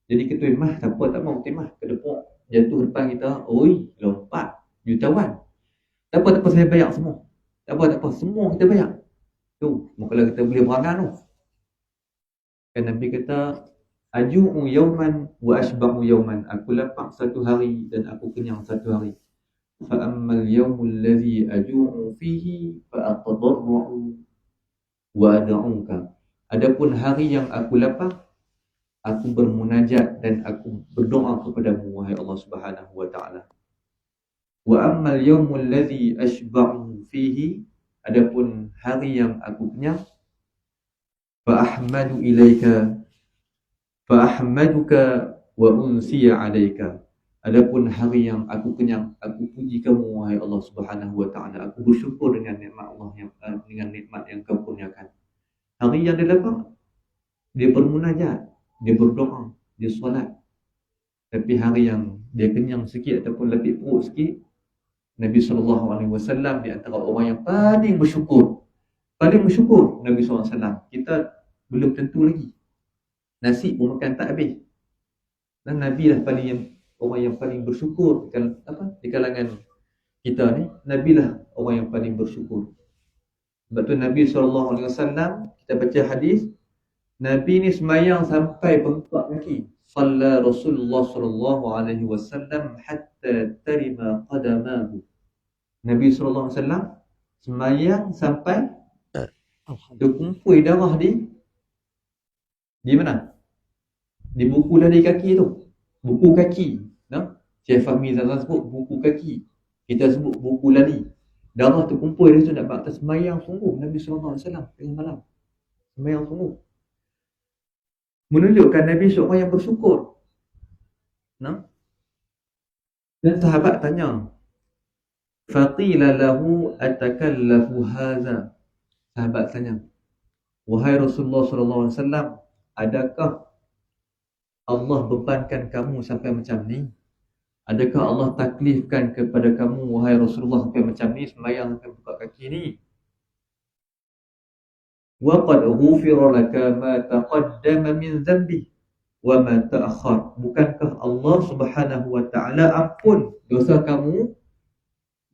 Jadi ketui mah tak apa, tak mau ketui mah. Kedepok jatuh depan kita, oi, lompat jutawan. Tak apa, saya bayar semua. Tak apa, semua kita bayar. Tu, kalau kita boleh berangan tu. Kan Nabi kata, aju'u yawman wa ashba'u yawman. Aku lapar satu hari dan aku kenyang satu hari. Fa ammal yawmul ladzi aju'u fihi fa atadarru wa ad'uka. Adapun hari yang aku lapar, aku bermunajat dan aku berdoa kepadamu, wahai Allah Subhanahu wa taala. Wa ammal yawmul ladzi ashba'u fihi, adapun hari yang aku kenyang, fa ahmadu ilaika fa ahmaduka wa unsiya alaika. Adapun hari yang aku kenyang, aku puji kamu, wahai Allah Subhanahu wa taala. Aku bersyukur dengan nikmat Allah dengan nikmat yang kau kurniakan. Hari yang dia lapar, dia bermunajat, dia berdoa, dia solat. Tapi hari yang dia kenyang sikit ataupun lapik perut sikit, Nabi SAW di antara orang yang paling bersyukur. Paling bersyukur Nabi SAW. Kita belum tentu lagi. Nasi pun makan tak habis. Dan Nabi lah orang yang paling bersyukur di kalangan kita ni. Nabi lah orang yang paling bersyukur. Sebab tu Nabi SAW, kita baca hadis, Nabi ni semayang sampai bengkak kaki. Salla Rasulullah SAW hatta tarima qadamahu. Nabi SAW semayang sampai terkumpul darah di mana? Di buku lari kaki tu. Buku kaki. Syekh Fahmi Zazan sebut buku kaki. Kita sebut buku lari. Darah terkumpul dia tu nak bakta semayang sungguh Nabi SAW tengah malam. Semayang sungguh. Menunjukkan Nabi seorang yang bersyukur. Dan sahabat tanya, faqila lahu atakallafu hadza. Sahabat tanya, wahai Rasulullah SAW, adakah Allah bebankan kamu sampai macam ni? Adakah Allah taklifkan kepada kamu, wahai Rasulullah, sampai macam ni, semayang sampai buka kaki ni? Wa qad ghufira laka ma taqaddama min dhanbi wa ma ta'akhkhar. Bukankah Allah Subhanahu wa taala ampun dosa kamu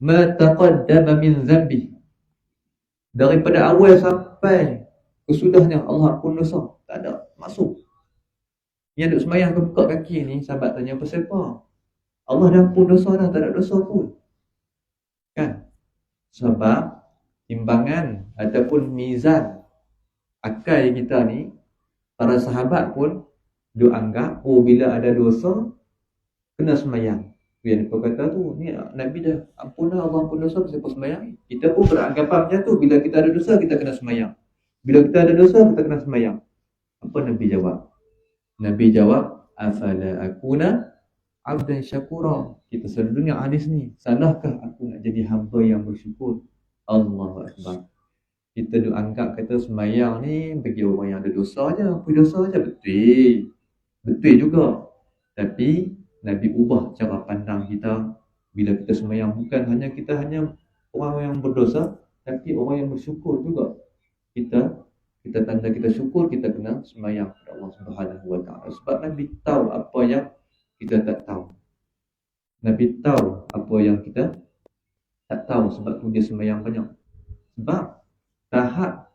ma taqaddama min dhanbi, daripada awal sampai kesudahnya Allah ampun dosa. Tak ada masuk. Yang duk semayang ke buka kaki ni, sahabat tanya pasal apa? Allah dah ampun dosa dah, tak ada dosa pun. Kan? Sebab timbangan ataupun mizan akal kita ni, para sahabat pun duk anggap, bila ada dosa kena semayang. Yang dia kata tu, ni Nabi dah ampun dah, Allah ampun dosa, siapa semayang? Kita pun beranggapan macam tu, bila kita ada dosa kita kena semayang. Bila kita ada dosa kita kena semayang. Apa Nabi jawab? Nabi jawab, afala akuna abdan syakura. Kita selalu dengar hadis ni, salahkah aku nak jadi hamba yang bersyukur? Allahu Akbar. Kita duk anggap kata semayang ni bagi orang yang ada dosa je, apa dosa je. Betul juga. Tapi Nabi ubah cara pandang kita. Bila kita semayang, bukan hanya kita orang yang berdosa, tapi orang yang bersyukur juga. Kita tanda kita syukur, kita kena semayang kepada Allah Subhanahu wa taala. Sebab Nabi tahu apa yang kita tak tahu. Nabi tahu apa yang kita tak tahu, sebab tu dia semayang banyak. Sebab tahap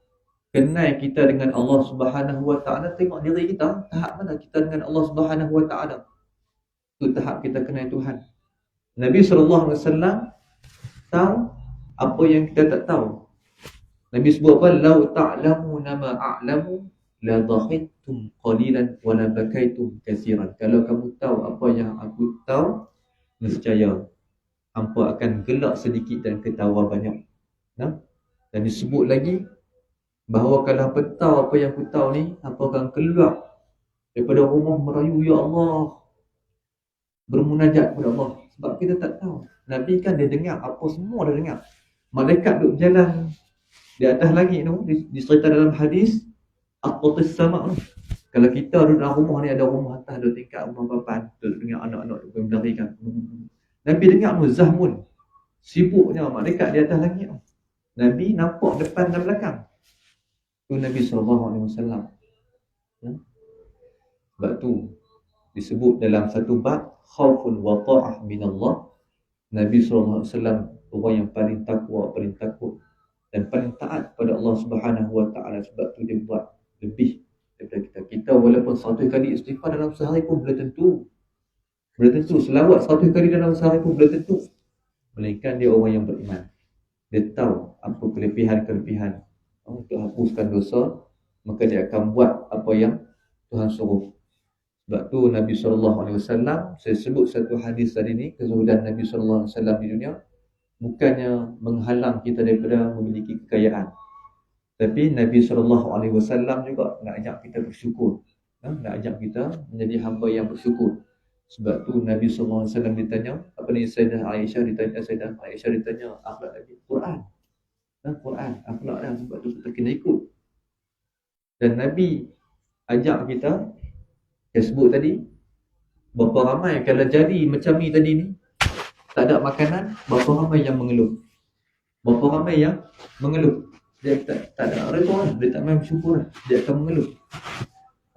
kenal kita dengan Allah Subhanahu wa taala, tengok diri kita, tahap mana kita dengan Allah Subhanahu wa taala. Tu tahap kita kenal Tuhan. Nabi SAW tahu apa yang kita tak tahu. Nabi sebut apa? Lau ta'lamuna ma a'lamu la dhahittum qalilan wa la bakaitum katsiran. Kalau kamu tahu apa yang aku tahu, nescaya hampa akan gelak sedikit dan ketawa banyak. Dan disebut lagi bahawa kalau hampa tahu apa yang aku tahu ni, hampa akan keluar daripada rumah merayu, ya Allah, bermunajat kepada Allah. Sebab kita tak tahu. Nabi kan dia dengar, apa semua dah dengar. malaikat duduk berjalan di atas langit tu, dicerita dalam hadis aqwatis sama tu. Kalau kita duduk dalam rumah ni, ada rumah atas 2 tingkat, rumah papan, duduk dengan anak-anak duduk berlarikan. Nabi dengar tu zahmun, sibuknya malaikat di atas langit tu. Nabi nampak depan dan belakang. Tu Nabi SAW. Sebab tu disebut dalam satu bab khaufun wa ta'ah minallah. Nabi SAW orang yang paling takwa, paling takut dan paling taat kepada Allah Subhanahu Wa Taala. Sebab tu dia buat lebih daripada kita. Kita walaupun 100 kali istighfar dalam sehari pun belum tentu. Selawat 100 kali dalam sehari pun belum tentu. Melainkan dia orang yang beriman. Dia tahu apa kelebihan-kelebihan untuk hapuskan dosa, maka dia akan buat apa yang Tuhan suruh. Sebab tu Nabi SAW, saya sebut satu hadis tadi ni, kezuhudan Nabi SAW di dunia bukannya menghalang kita daripada memiliki kekayaan, tapi Nabi SAW juga nak ajak kita bersyukur, nak ajak kita menjadi hamba yang bersyukur. Sebab tu Nabi SAW ditanya, Sayyidah Aisyah ditanya akhlak Nabi, Quran akhlak dah, sebab tu kita kena ikut. Dan Nabi ajak kita, saya sebut tadi, berapa ramai kalau jadi macam ni tadi ni, tak ada makanan, berapa ramai yang mengeluh. Dia tak ada redha, dia tak main bersyukur, dia akan mengeluh.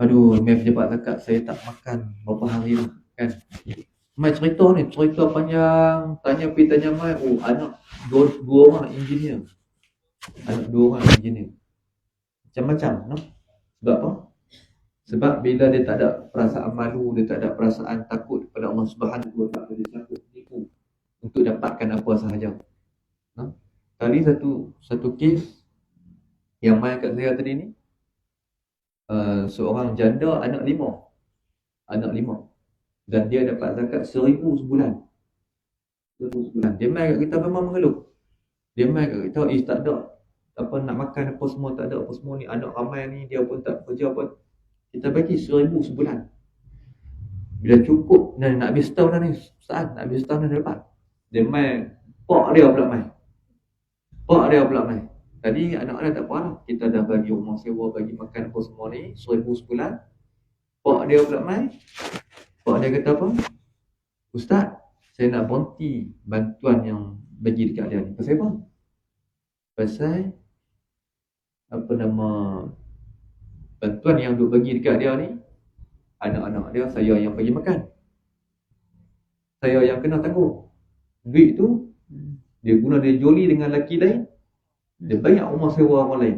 Aduh, main pejabat zakat, saya tak makan berapa hari dah, kan. Mai cerita panjang, tanya mai, anak dua orang engineer. Macam-macam, no? Sebab apa? Sebab bila dia tak ada perasaan malu, dia tak ada perasaan takut kepada Allah Subhanahu Wa Taala, dia takut tipu untuk dapatkan apa sahaja. Tadi satu kes yang main kat saya tadi ni, seorang janda anak lima, dan dia dapat zakat 1,000 sebulan. Dia main kat kita memang mengeluh. Dia main kat kita, tak ada apa nak makan apa semua, tak ada apa semua ni, anak ramai ni, dia pun tak kerja apa. Kita bagi 1,000 sebulan. Bila cukup, nak habis setahun dah ni, nak habis setahun dah dapat. Dia main, pak dia pula main. Tadi anak-anak tak apa lah, kita dah bagi rumah sewa, bagi makan apa semua ni, 1,000 sebulan. Pak dia pula main. Pak dia kata apa? Ustaz, saya nak berhenti bantuan yang bagi dekat dia ni. Pasal apa? Pasal bantuan yang duk bagi dekat dia ni, anak-anak dia saya yang bagi makan, saya yang kena tanggung. Duit tu dia guna, dia joli dengan lelaki lain, dia bayar rumah sewa orang lain.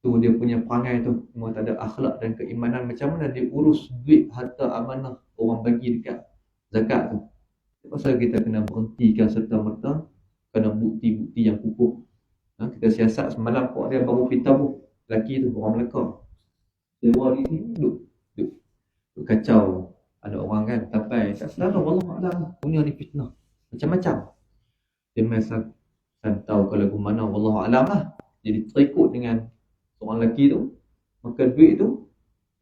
Tu dia punya perangai tu, semua tak ada akhlak dan keimanan. Macam mana dia urus duit harta amanah orang bagi dekat zakat tu. Pasal kita kena berhentikan serta-merta, kena bukti-bukti yang kukuh. Kita siasat semalam, pak dia baru pergi tabuh, lelaki tu orang Melaka, sewa di sini, duk kacau ada orang kan, sampai tak selalu wallahualam, dunia ni fitnah macam-macam. Dia masa tahu kalau ke mana, wallahualam lah. Jadi terikut dengan seorang lelaki tu, maka duit tu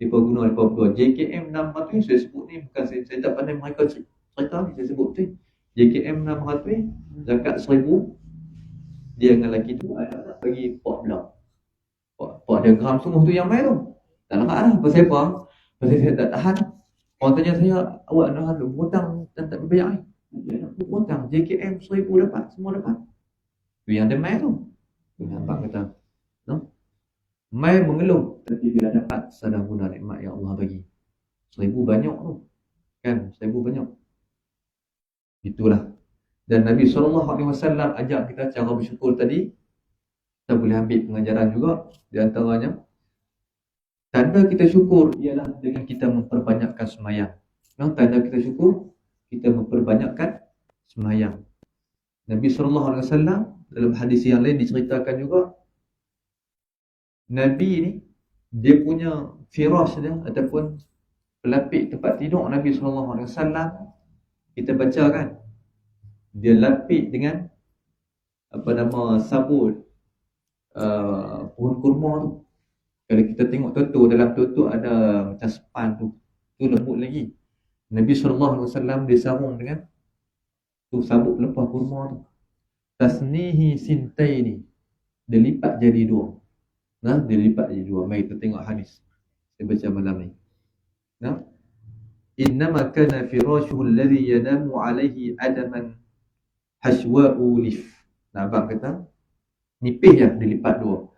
mereka guna, mereka berdua JKM 600. Saya sebut ni bukan saya tak pandai mereka cerita ni, saya sebut tu JKM 600, zakat 1,000. Dia dengan lelaki tu ada bagi pak belah. Pak dia gram sungguh tu yang main tu. Tak nampak lah. Pasal apa? Pasal saya tak tahan. Orang tanya saya, awak nak hutang dan tak berbayar ni. Dia nak hutang, JKM 1,000 dapat, semua dapat. Tu yang dia main tu. Tu nampak kata, no? Main mengeluh, tapi bila dapat sadar guna nikmat yang Allah bagi. 1,000 banyak tu. Kan, 1,000 banyak. Itulah. Dan Nabi SAW ajak kita cara bersyukur tadi. Kita boleh ambil pengajaran juga. Di antaranya, tanda kita syukur ialah dengan kita memperbanyakkan sembahyang. Tanda kita syukur, kita memperbanyakkan sembahyang. Nabi SAW dalam hadis yang lain diceritakan juga, Nabi ni, dia punya firash dia ataupun pelapik tempat tidur Nabi SAW, kita baca kan, dia lapik dengan sabut pohon kurma tu. Kalau kita tengok tutur, dalam tutur ada macam sepan tu lembut lagi. Nabi SAW dia sarung dengan tu sabut pelepah kurma tu. tasnihi sintaini, dia lipat jadi dua. Nah, dia lipat jadi dua. Mari kita tengok hadis. Saya baca malam ni. Nah, innama kana firashuhu alladhi yanamu alayhi adaman hashwa'u lif. Nah, abang kata nipis je dilipat dua.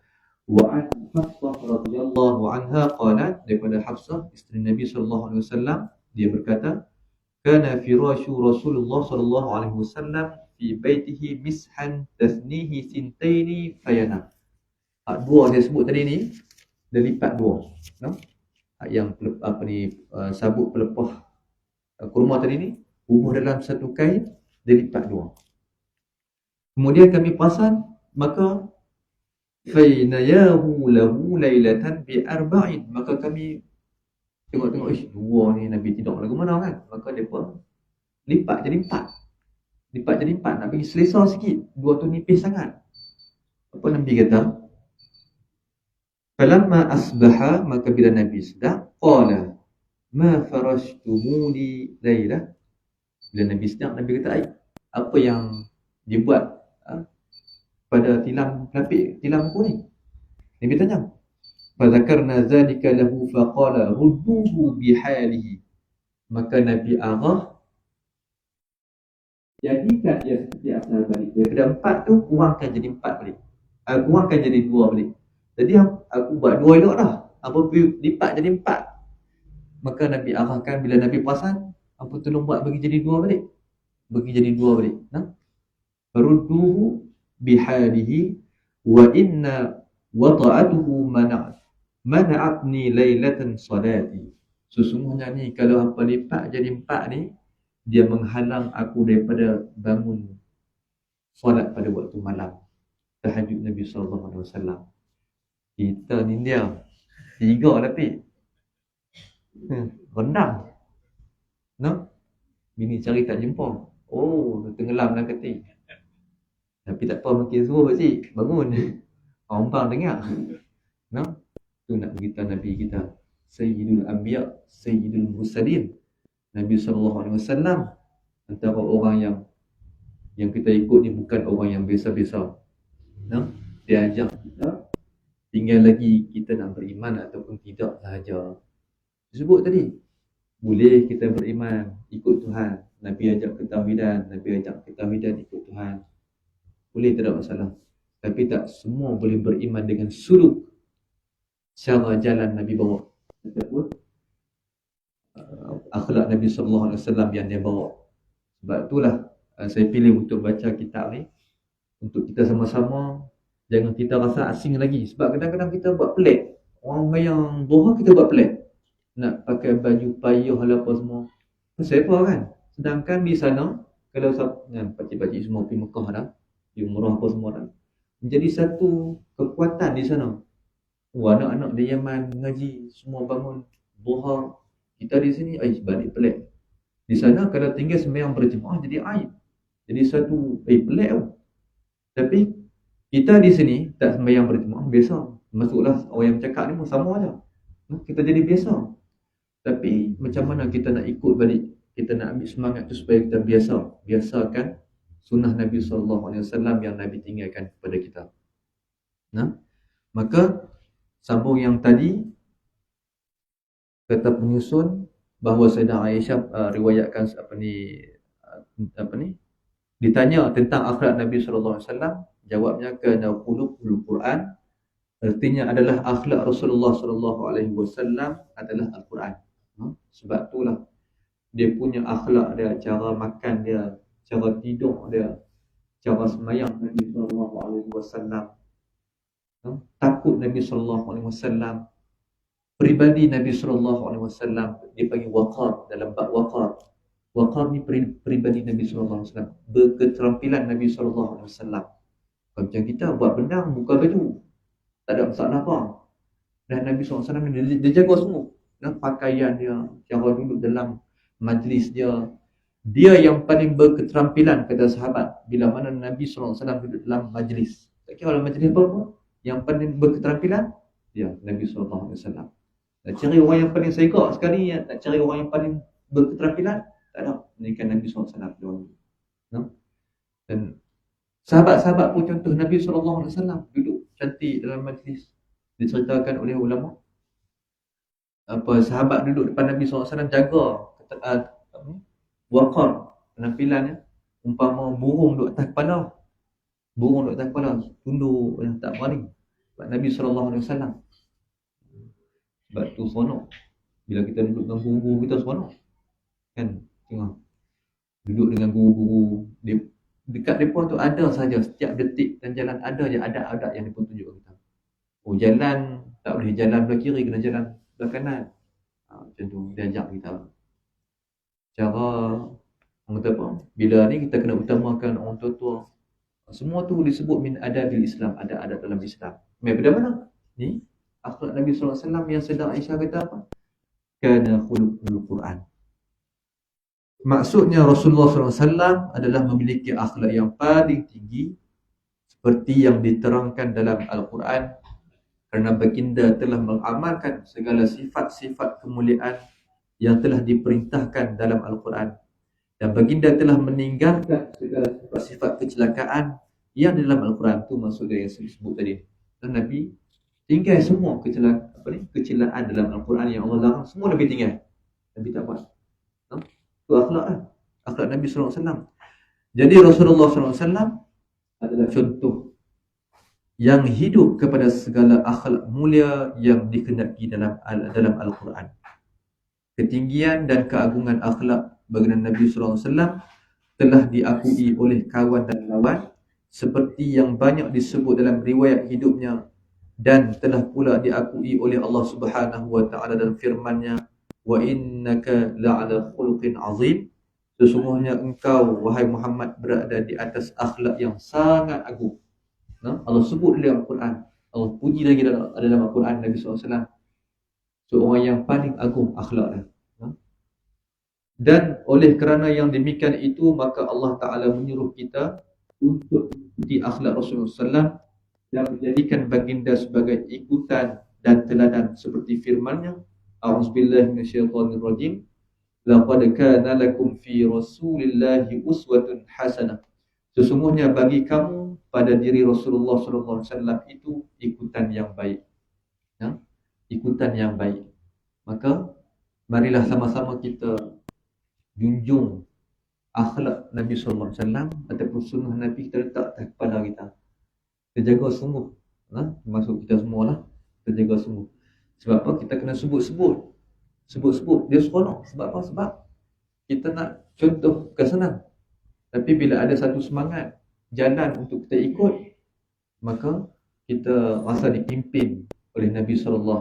Wa an Hafsah radhiyallahu anha qalat, daripada Hafsah isteri Nabi sallallahu alaihi wasallam, dia berkata, kana firashu Rasulullah sallallahu alaihi wasallam fi baitihi mishan tasnihi sintaini fayana. Dua dia sebut tadi ni, dia lipat dua. No? Yang sabuk pelepah kurma tadi ni, bubuh dalam satu kain, dia lipat dua. Kemudian kami perasan, maka fainayahu lahu lailatan bi arba'in, maka kami tengok-tengok, dua ni Nabi tidak lagu mana kan, maka depa lipat jadi empat, nak bagi selesa sikit, dua tu nipis sangat. Apa Nabi kata, falamma asbaha, maka bila Nabi sedar, qala ma farashtumuni laila, bila Nabi sedar, Nabi kata, apa yang dibuat pada tilam aku ni? Nabi tanya. Fadzakarna zalika lahu faqala rudduhu bihalihi, maka Nabi arah jadikan dia seperti asal balik. Daripada empat tu kurangkan jadi empat balik, kurangkan jadi dua balik. Jadi aku buat dua elok dah, apa lipat jadi empat. Maka Nabi arahkan, bila Nabi perasan, apa tolong buat bagi jadi dua balik, nah, rudduhu bihalihi wa inna wada'atuhu mana'atni lailatan salati. Sesungguhnya ni, kalau hampa lipat jadi empat ni, dia menghalang aku daripada bangun solat pada waktu malam, tahajud Nabi SAW. Kita ni dia tiga tapi rendang, no? Bini cari tak jumpa, tenggelam dalam keting. Tapi tak apa, makin suruh pakcik bangun, orang dengar, no? Tu nak beritahu Nabi kita, Sayyidul Anbiya, Sayyidul Mursalin, Nabi SAW antara orang yang kita ikut ni bukan orang yang biasa-biasa, no? Dia ajak kita, tinggal lagi kita nak beriman ataupun tidak sahaja. Disebut tadi, boleh kita beriman ikut Tuhan, Nabi ajak ketauhidan ikut Tuhan, boleh, tak ada masalah. Tapi tak semua boleh beriman dengan suluk, cara jalan Nabi bawa, ataupun akhlak Nabi SAW yang dia bawa. Sebab itulah saya pilih untuk baca kitab ni, untuk kita sama-sama jangan kita rasa asing lagi. Sebab kadang-kadang kita buat pelik, orang yang bohong kita buat pelik, nak pakai baju payah lah apa semua, pasal apa kan? Sedangkan di sana, kalau pakcik-pakcik semua pergi Mekah dah, di umrah apa semua dah, menjadi satu kekuatan di sana. Anak-anak di Yaman mengaji, semua bangun duha. Kita di sini, balik pelik. Di sana kalau tinggal sembahyang berjemaah jadi aib, jadi satu pelik tau. Tapi kita di sini tak sembahyang berjemaah, biasa. Masuklah orang yang bercakap ni pun sama aja, kita jadi biasa. Tapi macam mana kita nak ikut balik, kita nak ambil semangat tu supaya kita biasakan sunnah Nabi SAW yang Nabi tinggalkan kepada kita. Nah, maka sambung yang tadi, kata penyusun bahawa Sayyidah Aisyah riwayatkan ditanya tentang akhlak Nabi SAW, jawabnya kana khuluqul Quran, artinya adalah akhlak Rasulullah SAW adalah Al-Quran. Sebab itulah dia punya akhlak dia, cara makan dia, cara tidur dia, cara sembahyang Nabi SAW, takut Nabi SAW, peribadi Nabi SAW, dia panggil waqar, dalam bab waqar. Waqar ni peribadi Nabi SAW, berketerampilan Nabi SAW. Macam kita buat bendang, buka baju, tak ada masalah apa. Dan Nabi SAW dia jaga semua, pakaian dia, cara duduk dalam majlis dia. Dia yang paling berketerampilan, kata sahabat, bila mana Nabi SAW duduk dalam majlis, tak kira dalam majlis apa, yang paling berketerampilan dia Nabi SAW. Nak cari orang yang paling segak sekali, nak cari orang yang paling berketerampilan, tak ada, melainkan Nabi SAW. Dan Sahabat-sahabat pun contoh Nabi SAW duduk cantik dalam majlis, diceritakan oleh ulama. Sahabat duduk depan Nabi SAW jaga waqar, penampilannya. Umpama burung duduk atas kepala, tunduk dan tak berani. Sebab Nabi SAW. Sebab tu seronok bila kita duduk dengan guru-guru kita, seronok kan. Tengok duduk dengan guru-guru dekat mereka tu ada saja, setiap detik dan jalan ada je adat-adat yang mereka tunjuk kita. Jalan tak boleh jalan belah kiri, kena jalan belah kanan. Macam tu dia ajak kita. Cara orang kata apa? Bila ni kita kena utamakan orang tua-tua. Semua tu disebut min adabil Islam, ada adat dalam Islam. Daripada mana? Ni akhlak Nabi SAW yang sedang Aisyah kata apa? Kana khuluqul Quran. Maksudnya Rasulullah SAW adalah memiliki akhlak yang paling tinggi seperti yang diterangkan dalam Al-Quran, kerana baginda telah mengamalkan segala sifat-sifat kemuliaan yang telah diperintahkan dalam Al-Quran, dan baginda telah meninggalkan segala sifat-sifat kecelakaan yang dalam Al-Quran. Tu maksud dia yang saya sebut tadi. Dan Nabi tinggal semua kecelakaan dalam Al-Quran yang Allah larang, semua Nabi tinggal. Nabi tak buat. Itu akhlak lah. Akhlak Nabi SAW. Jadi Rasulullah SAW adalah contoh yang hidup kepada segala akhlak mulia yang dikehendaki dalam Al-Quran. Ketinggian dan keagungan akhlak baginda Nabi SAW telah diakui oleh kawan dan lawan, seperti yang banyak disebut dalam riwayat hidupnya, dan telah pula diakui oleh Allah Subhanahu wa taala dalam firman-Nya, wa innaka la'ala khuluqin azim. Sesungguhnya engkau wahai Muhammad berada di atas akhlak yang sangat agung. Allah sebut dalam Al-Quran, Allah puji lagi dalam Al-Quran Nabi SAW seorang yang paling agung akhlaknya. Dan oleh kerana yang demikian itu, maka Allah Ta'ala menyuruh kita untuk di akhlak Rasulullah SAW dan menjadikan baginda sebagai ikutan dan teladan, seperti firman-Nya, A'udzubillahi minasyaitonirrajim, laqad kana lakum fi Rasulillahi uswatun hasanah. Sesungguhnya bagi kamu pada diri Rasulullah SAW itu ikutan yang baik. Ikutan yang baik. Maka marilah sama-sama kita junjung akhlak Nabi SAW ataupun sunnah Nabi, kita letak atas kepala kita. Kita jaga sungguh. Termasuk kita semualah, kita jaga sungguh. Sebab apa? Kita kena sebut-sebut. Dia seronok. Sebab apa? Sebab kita nak contoh, bukan senang. Tapi bila ada satu semangat jalan untuk kita ikut, maka kita rasa dipimpin oleh Nabi SAW.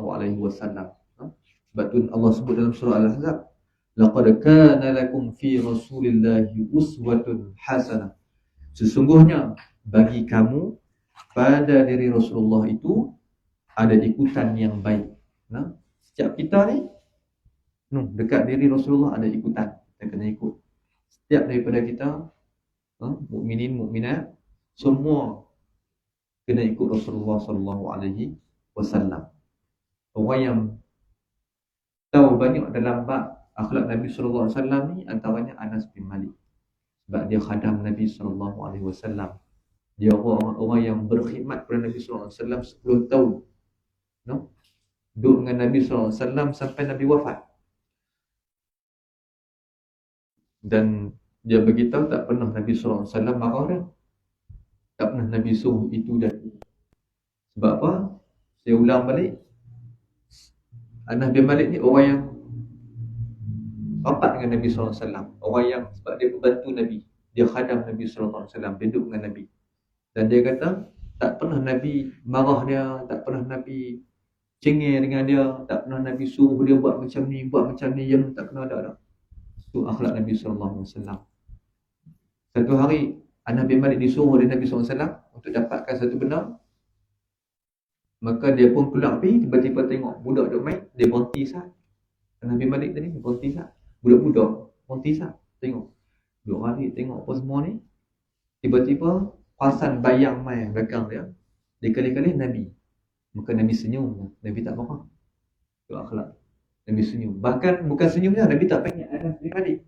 Sebab tu Allah sebut dalam surah Al-Ahzab, laqad kana lakum fi Rasulillahi uswatun hasanah. Sesungguhnya bagi kamu pada diri Rasulullah itu ada ikutan yang baik. Setiap kita ni dekat diri Rasulullah ada ikutan, kita kena ikut. Setiap daripada kita mukminin, mukminat, semua kena ikut Rasulullah SAW. Orang yang tahu banyak dalam bab akhlak Nabi SAW ni antaranya Anas bin Malik. Sebab dia khadam Nabi SAW. Dia orang yang berkhidmat kepada Nabi SAW 10 tahun. Duduk dengan Nabi SAW sampai Nabi wafat. Dan dia beritahu tak pernah Nabi SAW marah dia. Tak pernah Nabi suruh itu dan itu. Sebab apa? Saya ulang balik, Anas bin Malik ni orang yang rapat dengan Nabi SAW. Orang yang, sebab dia membantu Nabi, dia khadam Nabi SAW, dia duduk dengan Nabi. Dan dia kata tak pernah Nabi marah dia, tak pernah Nabi cengeng dengan dia, tak pernah Nabi suruh dia buat macam ni, yang tak kena ada. Itu akhlak Nabi SAW. Satu hari Anas bin Malik disuruh oleh Nabi SAW untuk dapatkan satu benda. Maka dia pun keluar pergi, tiba-tiba tengok budak duk main, dia berhenti sat. Anas bin Malik tadi berhenti sat. Budak-budak berhenti sat, tengok. Duk lari tengok apa semua ni. Tiba-tiba perasan bayang main belakang dia. Dia kali-kali Nabi. Maka Nabi senyum, Nabi tak marah. Itu akhlak. Nabi senyum. Bahkan bukan senyumnya, Nabi tak panggil Anas bin Malik.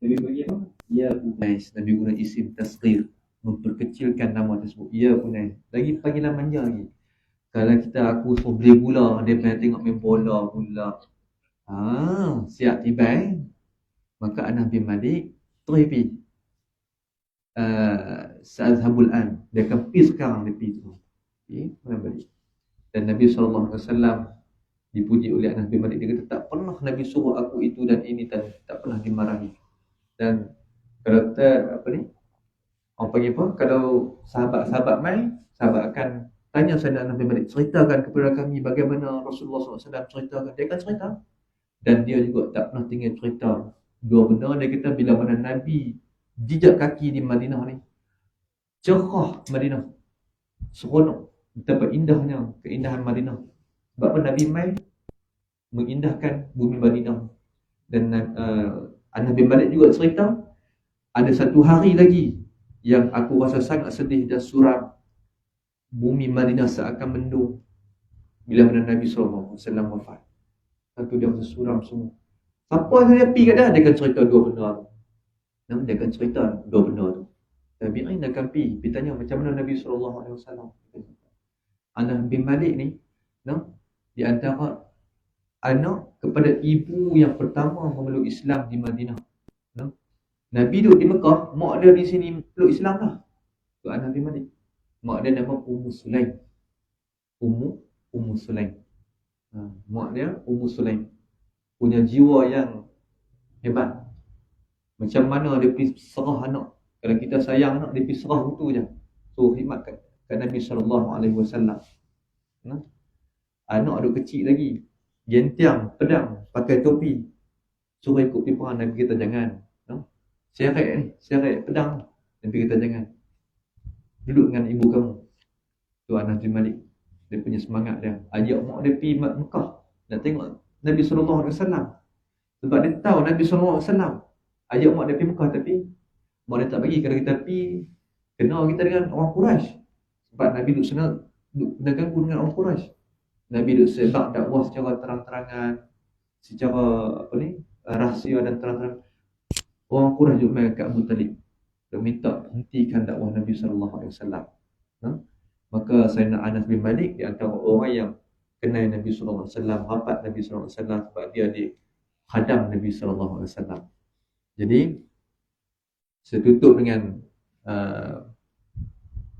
Nabi panggil apa? Ya Unais. Nabi guna isim tasghir. memperkecilkan nama tersebut. Ia pun lagi panggilan manja lagi. Kalau aku suruh beli gula, dia pengen tengok main bola pula. Siap tiba. Maka Anas bin Malik terus pergi. Sa'adhabul an. Dia akan pergi sekarang, dia pergi tu. Mana balik. Dan Nabi SAW dipuji oleh Anas bin Malik. Dia kata, tak pernah Nabi suruh aku itu dan ini, dan tak pernah dimarahi. Dan kalau orang panggil apa? Kalau sahabat mai, sahabat akan tanya Sayyidina Anas bin Malik, ceritakan kepada kami bagaimana Rasulullah SAW ceritakan. Dia akan cerita. Dan dia juga tak pernah tinggal cerita. Dua benda, dia kata bila mana Nabi jejak kaki di Madinah ni, cerah Madinah, seronok, betapa indahnya keindahan Madinah. Sebab apa? Nabi mai mengindahkan bumi Madinah. Dan Anas bin Malik juga cerita, ada satu hari lagi yang aku rasa sangat sedih dan suram. Bumi Madinah seakan mendung bila mana Nabi SAW wafat. Satu dia rasa suram semua. Siapa yang happy kat dia akan cerita dua benda tu. Dia akan cerita dua benda tu. Tabi'in akan pergi tanya macam mana Nabi SAW. Anas bin Malik ni, di antara anak kepada ibu yang pertama memeluk Islam di Madinah. Nabi duduk di Mekah, mak dia di sini peluk Islam lah. Tu Anas bin Malik. Mak dia nama Ummu Sulaim. Ummu Sulaim. Mak dia Ummu Sulaim. Punya jiwa yang hebat. Macam mana dia pergi serah anak. Kalau kita sayang anak, dia pergi serah itu je. So khidmat kat Nabi SAW. Anak duduk kecil lagi, gentiang, pedang, pakai topi, suruh ikut pergi perang. Nabi kata jangan. Seret pedang. Nabi kata jangan. Duduk dengan ibu kamu. Tu Anas bin Malik. Dia punya semangat dia. Ajak mak dia pergi Mekah nak tengok Nabi SAW. Sebab dia tahu Nabi SAW. Ajak mak dia pergi Mekah, tapi mak dia tak bagi. Kalau kita pergi, kenal kita dengan orang Quraisy. Sebab Nabi duduk sana, kena ganggu dengan orang Quraisy. Nabi duduk sebab dakwah secara terang-terangan, secara rahsia dan terang-terangan. Orang Quraisy duduk main kat Abu Talib. Dia minta hentikan dakwah Nabi SAW. Maka Sayyidina Anas bin Malik di antara orang yang kenal Nabi SAW, rapat Nabi SAW, sebab dia khadam Nabi SAW. Jadi saya tutup dengan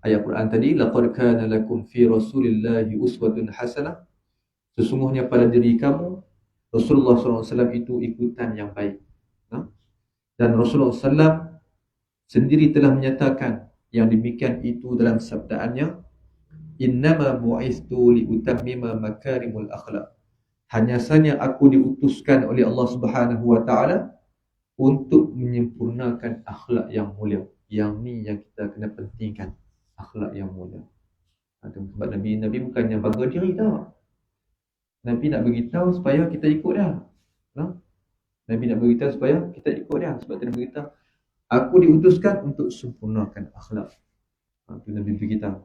ayat Quran tadi, laqad kana lakum fi rasulillahi uswatun hasanah. Sesungguhnya pada diri kamu Rasulullah SAW itu ikutan yang baik. Dan Rasulullah SAW sendiri telah menyatakan yang demikian itu dalam sabdaannya, innama bu'istu liutammima makarimul akhlaq. Hanya saja aku diutuskan oleh Allah Subhanahu wa taala untuk menyempurnakan akhlak yang mulia. Yang ni yang kita kena pentingkan, akhlak yang mulia. Sebab Nabi bukannya bangga diri tau. Nabi nak beritahu supaya kita ikut dia. Nabi nak beritahu supaya kita ikut dia. Sebab dia nak beritahu, aku diutuskan untuk sempurnakan akhlak. Itu Nabi beritahu,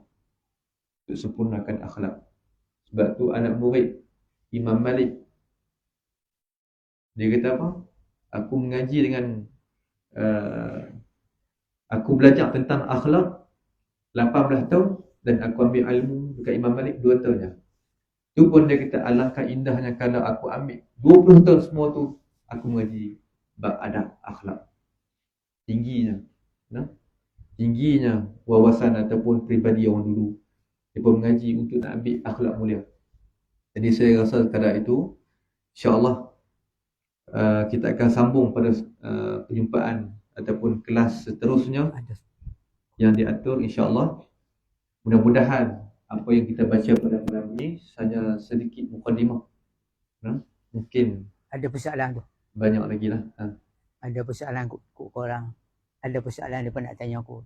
untuk sempurnakan akhlak. Sebab tu anak murid Imam Malik, dia kata apa? Aku mengaji dengan aku belajar tentang akhlak 18 tahun dan aku ambil ilmu dekat Imam Malik 2 tahun je. Tu pun dia kata alangkah indahnya kalau aku ambil 20 tahun semua tu aku mengaji bab adab akhlak. Tingginya wawasan ataupun peribadi orang dulu. Dia pun mengaji untuk nak ambil akhlak mulia. Jadi saya rasa sekadar itu, insya-Allah kita akan sambung pada perjumpaan ataupun kelas seterusnya yang diatur, insya-Allah. Mudah-mudahan apa yang kita baca pada malam ini saja sedikit mukadimah. Mungkin ada persoalan tu. Banyak lagi lah. Ada persoalan korang. Ada persoalan dia nak tanya aku.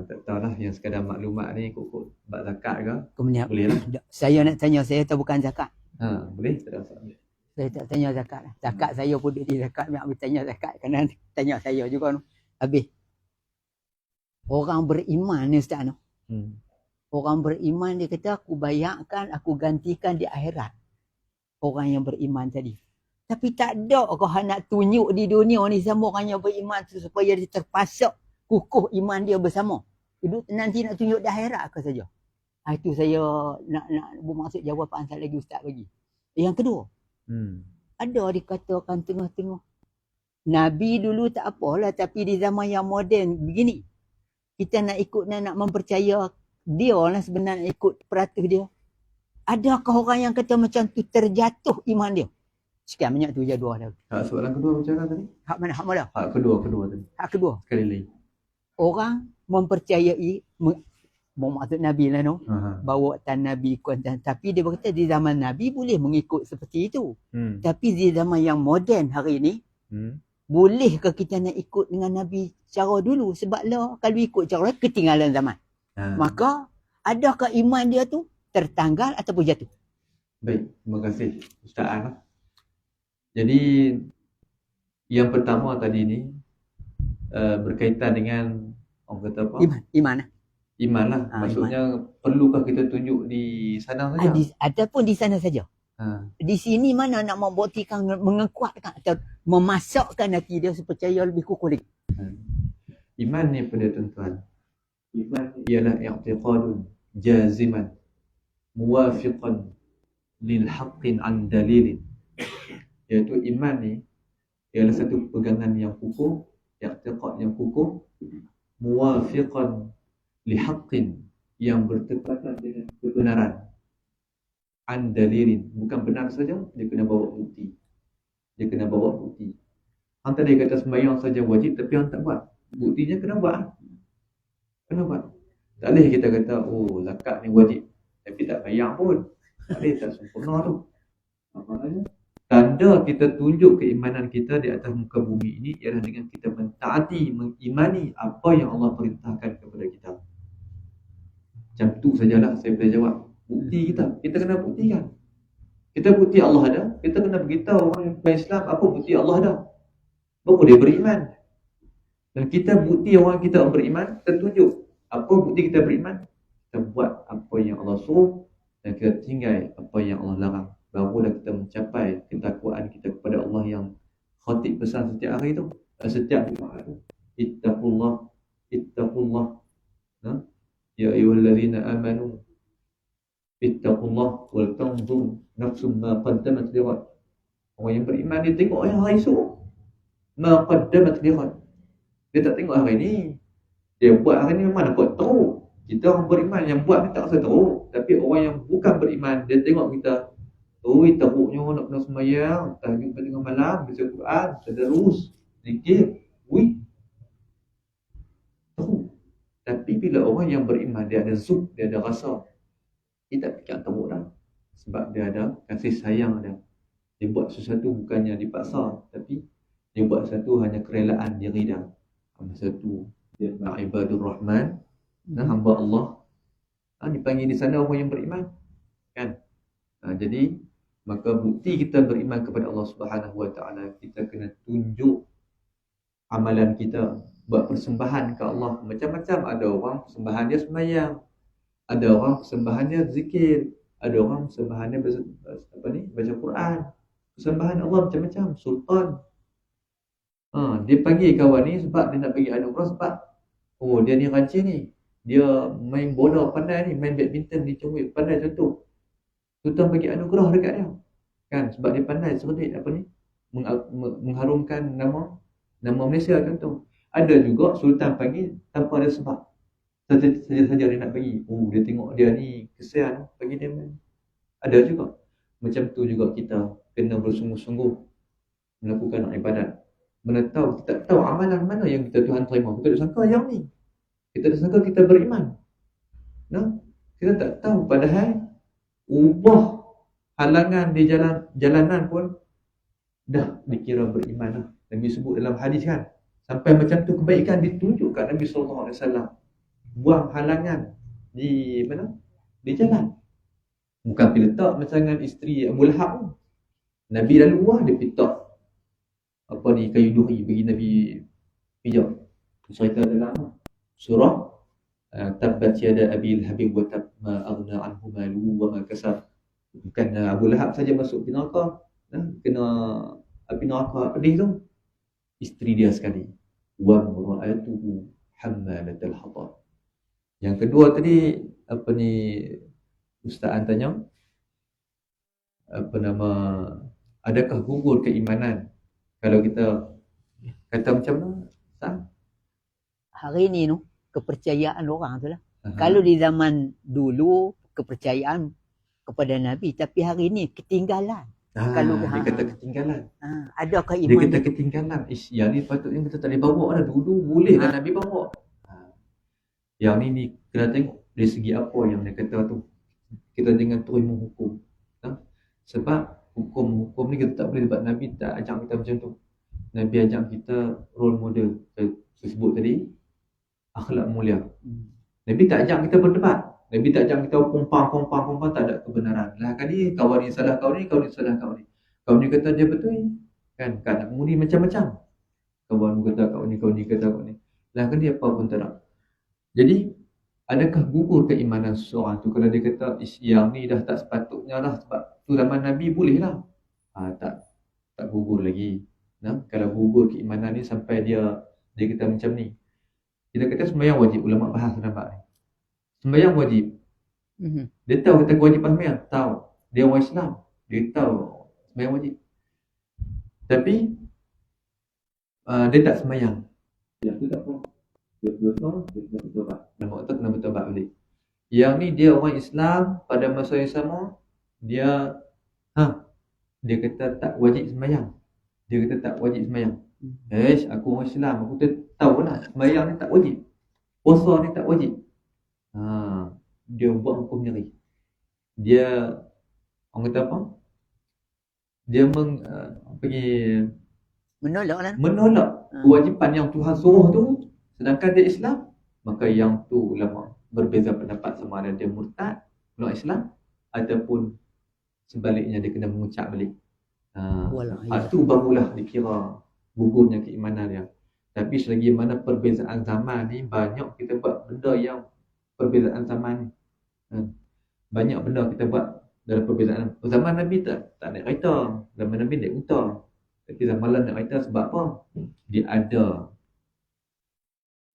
Tak tahulah, yang sekadar maklumat ni kok bab zakat ke? Boleh lah. Saya nak tanya, saya tahu bukan zakat. Boleh, tak ada masalah. Saya tak tanya zakat lah. Zakat saya pun di zakat, nak tanya zakat. Kena tanya saya juga tu. Habis. Orang beriman ni Ustaz tu. Orang beriman dia kata aku bayarkan, aku gantikan di akhirat. Orang yang beriman tadi. Tapi tak ada kau nak tunjuk di dunia ni sama orang yang beriman tu supaya dia terpasak kukuh iman dia bersama. Nanti nak tunjuk dah akhirat ke saja. Itu saya nak bermaksud jawapan saya lagi Ustaz bagi. Yang kedua, ada dikatakan tengah-tengah. Nabi dulu tak apalah, tapi di zaman yang moden begini, kita nak ikut, nak mempercaya dia lah sebenarnya, ikut peratus dia. Adakah orang yang kata macam tu terjatuh iman dia? Sekian banyak tu jadual dah. Soalan kedua macam mana tadi? Hak mana? Hak mana? Hak kedua tadi. Hak kedua. Sekali lagi. Orang mempercayai maksud Nabi lah no. Bawa tan Nabi kuantan. Tapi dia berkata di zaman Nabi boleh mengikut seperti itu. Tapi di zaman yang moden hari ini, bolehkah kita nak ikut dengan Nabi cara dulu? Sebab lah kalau ikut cara ketinggalan zaman. Maka adakah iman dia tu tertanggal ataupun jatuh? Baik, terima kasih Ustaz An. Jadi yang pertama tadi ni berkaitan dengan orang kata apa? Iman lah. Maksudnya perlukah kita tunjuk di sana saja? Ataupun di sana saja. Di sini mana nak membuktikan, mengekuatkan atau memasakkan hati dia percaya lebih kukuh lagi. Iman ni pada tuan-tuan, iman ialah i'tiqadun jaziman muwafiqan lil haqqin an dalilin. Iaitu iman ni ialah satu pegangan yang kukuh, i'tiqad yang kukuh, muwafiqan li haqqin, yang bertepatan dengan kebenaran, an dalilin, bukan benar saja, dia kena bawa bukti. Hang tadi kata sembahyang saja wajib, tapi hang tak buat, buktinya kena buat. Tak boleh kita kata zakat ni wajib tapi tak bayar pun, tak boleh, tak sempurna tu. Tanda kita tunjuk keimanan kita di atas muka bumi ini ialah dengan kita mentaati, mengimani apa yang Allah perintahkan kepada kita. Macam tu sajalah saya boleh jawab. Bukti kita kena buktikan. Kita bukti Allah ada, kita kena beritahu orang yang bukan Islam apa bukti Allah ada, baru dia beriman. Dan kita bukti orang kita beriman, kita tunjuk apa bukti kita beriman. Kita buat apa yang Allah suruh dan kita tinggal apa yang Allah larang. Barulah kita mencapai ketakwaan kita kepada Allah yang khatib pesan setiap hari tu, setiap Jumaat tu. Ittaqullah. Ya ayyuhallazina amanu ittaqullah wal tanzur nafsum ma qaddamat lighad. Orang yang beriman dia tengok hari esok. Ma qaddamat lighad. Dia tak tengok hari ni. Dia buat hari ni memang dapat teruk. Kita orang beriman yang buat ni tak rasa teruk. Tapi orang yang bukan beriman, dia tengok kita, teruknya nak kena sembahyang, tahajud pada tengah malam, baca Quran, tadarus, zikir. Teruk. Tapi bila orang yang beriman, dia ada zuk, dia ada rasa, dia tak fikir teruk dah. Sebab dia ada kasih sayang dia. Dia buat sesuatu bukannya dipaksa, tapi dia buat sesuatu hanya kerelaan diri dia. Masa tu dia ibadur rahman, hamba Allah. Dipanggil di sana orang yang beriman, kan? Jadi maka bukti kita beriman kepada Allah Subhanahu Wa Taala, kita kena tunjuk amalan kita, buat persembahan ke Allah. Macam-macam, ada orang persembahan dia sembahyang, ada orang persembahan dia zikir, ada orang persembahan dia baca Quran. Persembahan Allah macam-macam. Sultan dia panggil kawan ni sebab dia nak bagi anugerah, sebab dia ni rajin ni, dia main bola pandai ni, main badminton ni pandai, contoh Sultan bagi anugerah dekat dia, kan? Sebab dia pandai cerdik mengharumkan nama Malaysia, contoh. Ada juga Sultan panggil tanpa ada sebab, saja dia nak bagi. Dia tengok dia ni kesian, bagi dia main. Ada juga. Macam tu juga kita kena bersungguh-sungguh melakukan ibadat. Mana tahu, kita tak tahu amalan mana yang kita Tuhan terima. Kita dah sangka yang ni, kita dah sangka kita beriman. Kita tak tahu, padahal ubah halangan di jalanan pun dah dikira beriman lah. Nabi sebut dalam hadis, kan, sampai macam tu kebaikan ditunjukkan Nabi SAW. Buang halangan di mana? Di jalan. Bukan pergi letak macam dengan isteri Abu Lahab. Nabi lalu dia letak kayu duri bagi Nabi pijak. Cerita dalam surah Tabbat yada Abi Lahab wa tab ma aghna anhu maluhu wa ma kasab. Bukan Abu Lahab saja masuk neraka, kena api neraka pedih tu, isteri dia sekali. Wa mura'atuhu hammalatal hatab. Yang kedua tadi, apa ni, Ustaz An tanya, apa nama, adakah gugur keimanan kalau kita kata macam mana? Ustaz? Hari ni tu kepercayaan orang tu lah. Aha. Kalau di zaman dulu kepercayaan kepada Nabi, tapi hari ni ketinggalan. Kalau Dia kata ketinggalan. Adakah Dia iman kata ketinggalan. Yang ni patutnya kita tak boleh bawa lah. Dulu boleh kan Nabi bawa. Yang ni kena tengok dari segi apa yang dia kata tu. Kita jangan terus menghukum. Sebab hukum ni kita tak boleh, sebab Nabi tak ajak kita macam tu. Nabi ajak kita role model. Saya sebut tadi, akhlak mulia. Nabi tak ajak kita berdebat. Nabi tak ajak kita pompang, tak ada kebenaran. Lah kali kawan ni salah kau ni, kau ni salah kau ni. Kau ni kata dia betul. Kan nak mengundi macam-macam. Kawan kata kau ni kata kau ni. Lah kan dia apa pun tak nak. Jadi, adakah gugur keimanan seseorang tu kalau dia kata yang ni dah tak sepatutnya lah, sebab tu zaman Nabi boleh lah. Tak gugur lagi. Kalau gugur keimanan ni sampai dia kata macam ni. Kita kata sembahyang wajib, ulama bahas nampak ni. Sembahyang wajib. Dia tahu kata kewajipan sembahyang, tahu. Dia orang Islam, dia tahu sembahyang wajib. Tapi dia tak sembahyang. Yang tu tak apa. Dia berdosa, dia kena bertobat. Nama tu kena bertobat balik. Yang ni dia orang Islam, pada masa yang sama dia kata tak wajib sembahyang. Dia kata tak wajib sembahyang. Aku orang Islam, aku tahu lah sembahyang ni tak wajib. Puasa ni tak wajib. Dia buat hukum nyeri. Dia orang kata apa? Dia menolak kewajipan yang Tuhan suruh tu, sedangkan dia Islam. Maka yang tu ulama berbeza pendapat sama ada dia murtad, non Islam, ataupun sebaliknya dia kena mengucap balik. Itu barulah dikira gugurnya keimanan dia. Tapi selagi mana perbezaan zaman ni, banyak kita buat benda yang perbezaan zaman ni. Banyak benda kita buat dalam perbezaan. Zaman Nabi tak naik kereta, zaman Nabi naik unta. Tapi zaman lain naik kereta sebab apa? Dia ada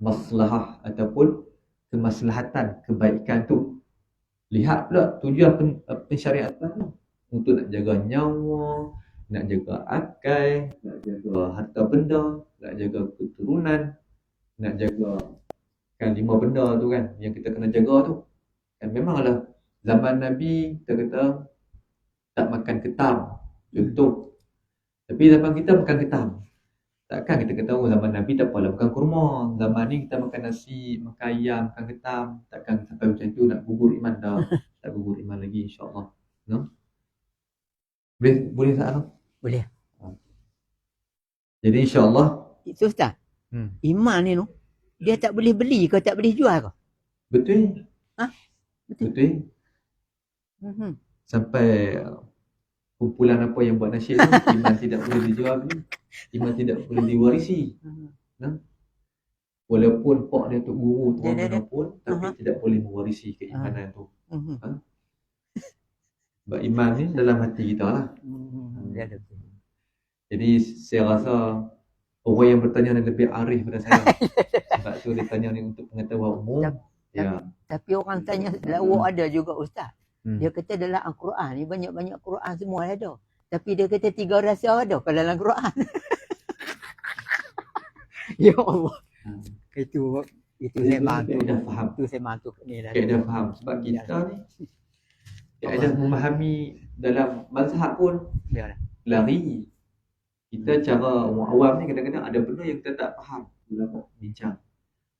maslahah ataupun kemaslahatan kebaikan tu. Lihat pula tujuan pensyariatan tu untuk nak jaga nyawa, nak jaga akal, nak jaga harta benda, nak jaga keturunan, nak jaga kan 5 benda tu kan yang kita kena jaga tu. Kan memanglah zaman Nabi kita kata tak makan ketam, contoh. Tapi zaman kita makan ketam. Takkan kita kata zaman Nabi tak apalah makan kurma. Zaman ni kita makan nasi, makan ayam, makan ketam. Takkan sampai macam tu nak gugur iman dah. Tak gugur iman lagi insya-Allah. Boleh tak no? Boleh. Jadi insya-Allah. Itu Ustaz. Iman ni tu dia tak boleh beli ke, tak boleh jual ke? Betul. Betul. Sampai kumpulan apa yang buat nasyid tu, iman tidak boleh dijual ni, iman tidak boleh diwarisi. Walaupun pak dia tu guru tu orang pun, tapi tidak boleh mewarisi keimanan tu. Sebab iman ni dalam hati kita lah. Jadi saya rasa orang yang bertanya ni lebih arif pada saya. Sebab tu dia tanya ni untuk pengetahuan umum. Tapi orang tanya lawak ada juga Ustaz. Dia kata dalam Al-Quran ni banyak-banyak Quran semua ada. Tapi dia kata 3 rahsia ada kalau dalam Quran. Ya Allah. Itu saya bantu. Dah faham. Itu saya bantu ni dah. Dah faham. Sebab kita ni ada memahami dalam mazhab pun lari. Kita cara orang awam ni kadang-kadang ada benda yang kita tak faham. Ulama bincang.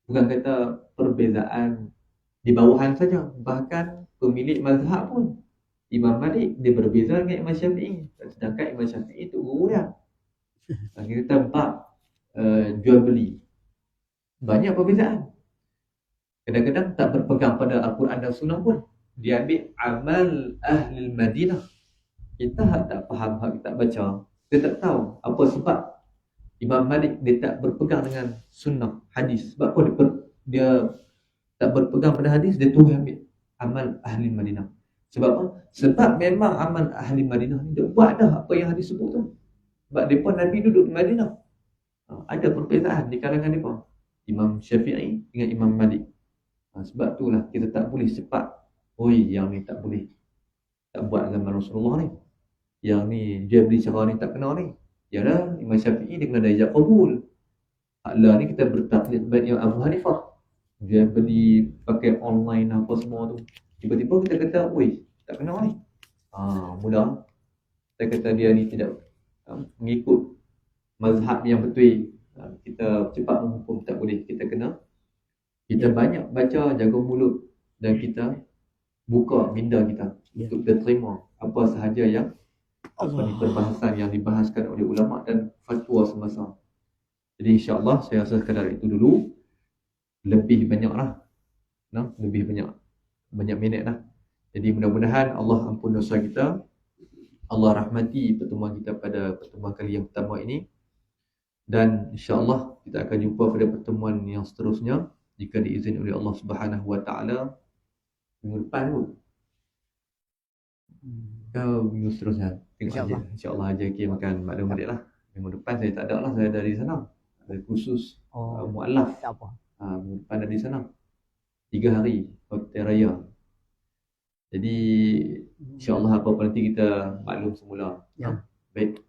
Bukan kata perbezaan di bawahan saja, bahkan pemilik mazhab pun Imam Malik dia berbeza dengan Imam Syafi'i, sedangkan Imam Syafi'i itu guru dia. Kita tempat jual beli banyak perbezaan. Kadang-kadang tak berpegang pada Al-Quran dan Sunnah pun, dia ambil amal ahli Madinah. Kita tak faham, kita tak baca, kita tak tahu apa sebab Imam Malik dia tak berpegang dengan sunnah hadis. Sebab apa dia tak berpegang pada hadis, dia terus ambil amal ahli Madinah. Sebab apa? Sebab memang amal ahli Madinah ni dia buat dah apa yang hadis sebut tu. Sebab mereka Nabi duduk di Madinah. Ada perbezaan di kalangan mereka, Imam Syafi'i dengan Imam Malik. Sebab itulah kita tak boleh cepat, oi yang ni tak boleh, tak buat zaman Rasulullah ni, yang ni jual beli cara ni tak kena ni. Yalah, Imam Syafi'i dia kena ada ijab qabul. Aklah ni kita bertaklid baik Imam Abu Hanifah, jual beli pakai online apa semua tu. Tiba-tiba kita kata, oi tak kena ni. Mula kita kata dia ni tidak mengikut mazhab yang betul. Kita cepat menghukum, tak boleh. Kita banyak baca, jaga mulut, dan kita buka minda kita untuk kita terima apa sahaja yang perbahasan yang dibahaskan oleh ulama dan fatwa semasa. Jadi insya-Allah saya rasa sekadar itu dulu. Lebih banyak minit lah. Jadi mudah-mudahan Allah ampun dosa kita, Allah rahmati pertemuan kita pada pertemuan kali yang pertama ini, dan insya-Allah kita akan jumpa pada pertemuan yang seterusnya jika diizinkan oleh Allah Subhanahu Wa Taala minggu depan tu. Minggu seterusnya. InsyaAllah aja makan maklum balik lah. Minggu depan saya tak ada lah, saya dari sana. Ada kursus mu'alaf. Tak apa. Minggu depan ada di sana. 3 hari Hotel Raya. Jadi insyaAllah apa-apa nanti kita maklum semula. Baik.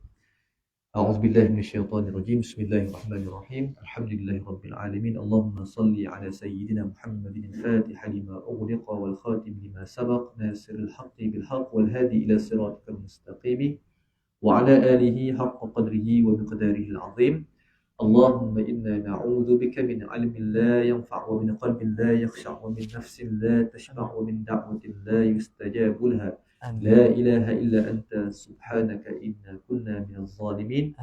A'udzubillahi minasyaitonirrajim. Bismillahirrahmanirrahim. Alhamdulillahirabbil alamin. Allahumma salli ala sayyidina Muhammadin al-Fatih lima ughliqa wal khatim lima sabaq nasiril haqqi bil haqq wal hadi ila siratikal mustaqim wa ala alihi haqqa qadrihi wa miqdarihi al-azim. Allahumma inna na'udzu bika min 'ilmin la yanfa' wa min qalbin la yakhsha' wa min nafsin la tashba' wa min da'watin la yustajabu laha. لا إله إلا أنت سبحانك إنا كنا من الظالمين.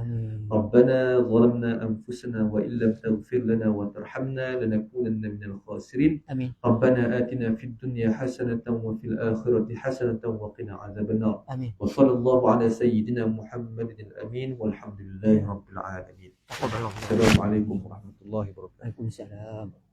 ربنا ظلمنا أنفسنا وإن لم تغفر لنا وترحمنا لنكونن من الخاسرين. ربنا آتنا في الدنيا حسنة وفي الآخرة حسنة وقنا عذاب النار. وصلى الله على سيدنا محمد الأمين والحمد لله رب العالمين. السلام عليكم ورحمة الله وبركاته. Waalaikumsalam.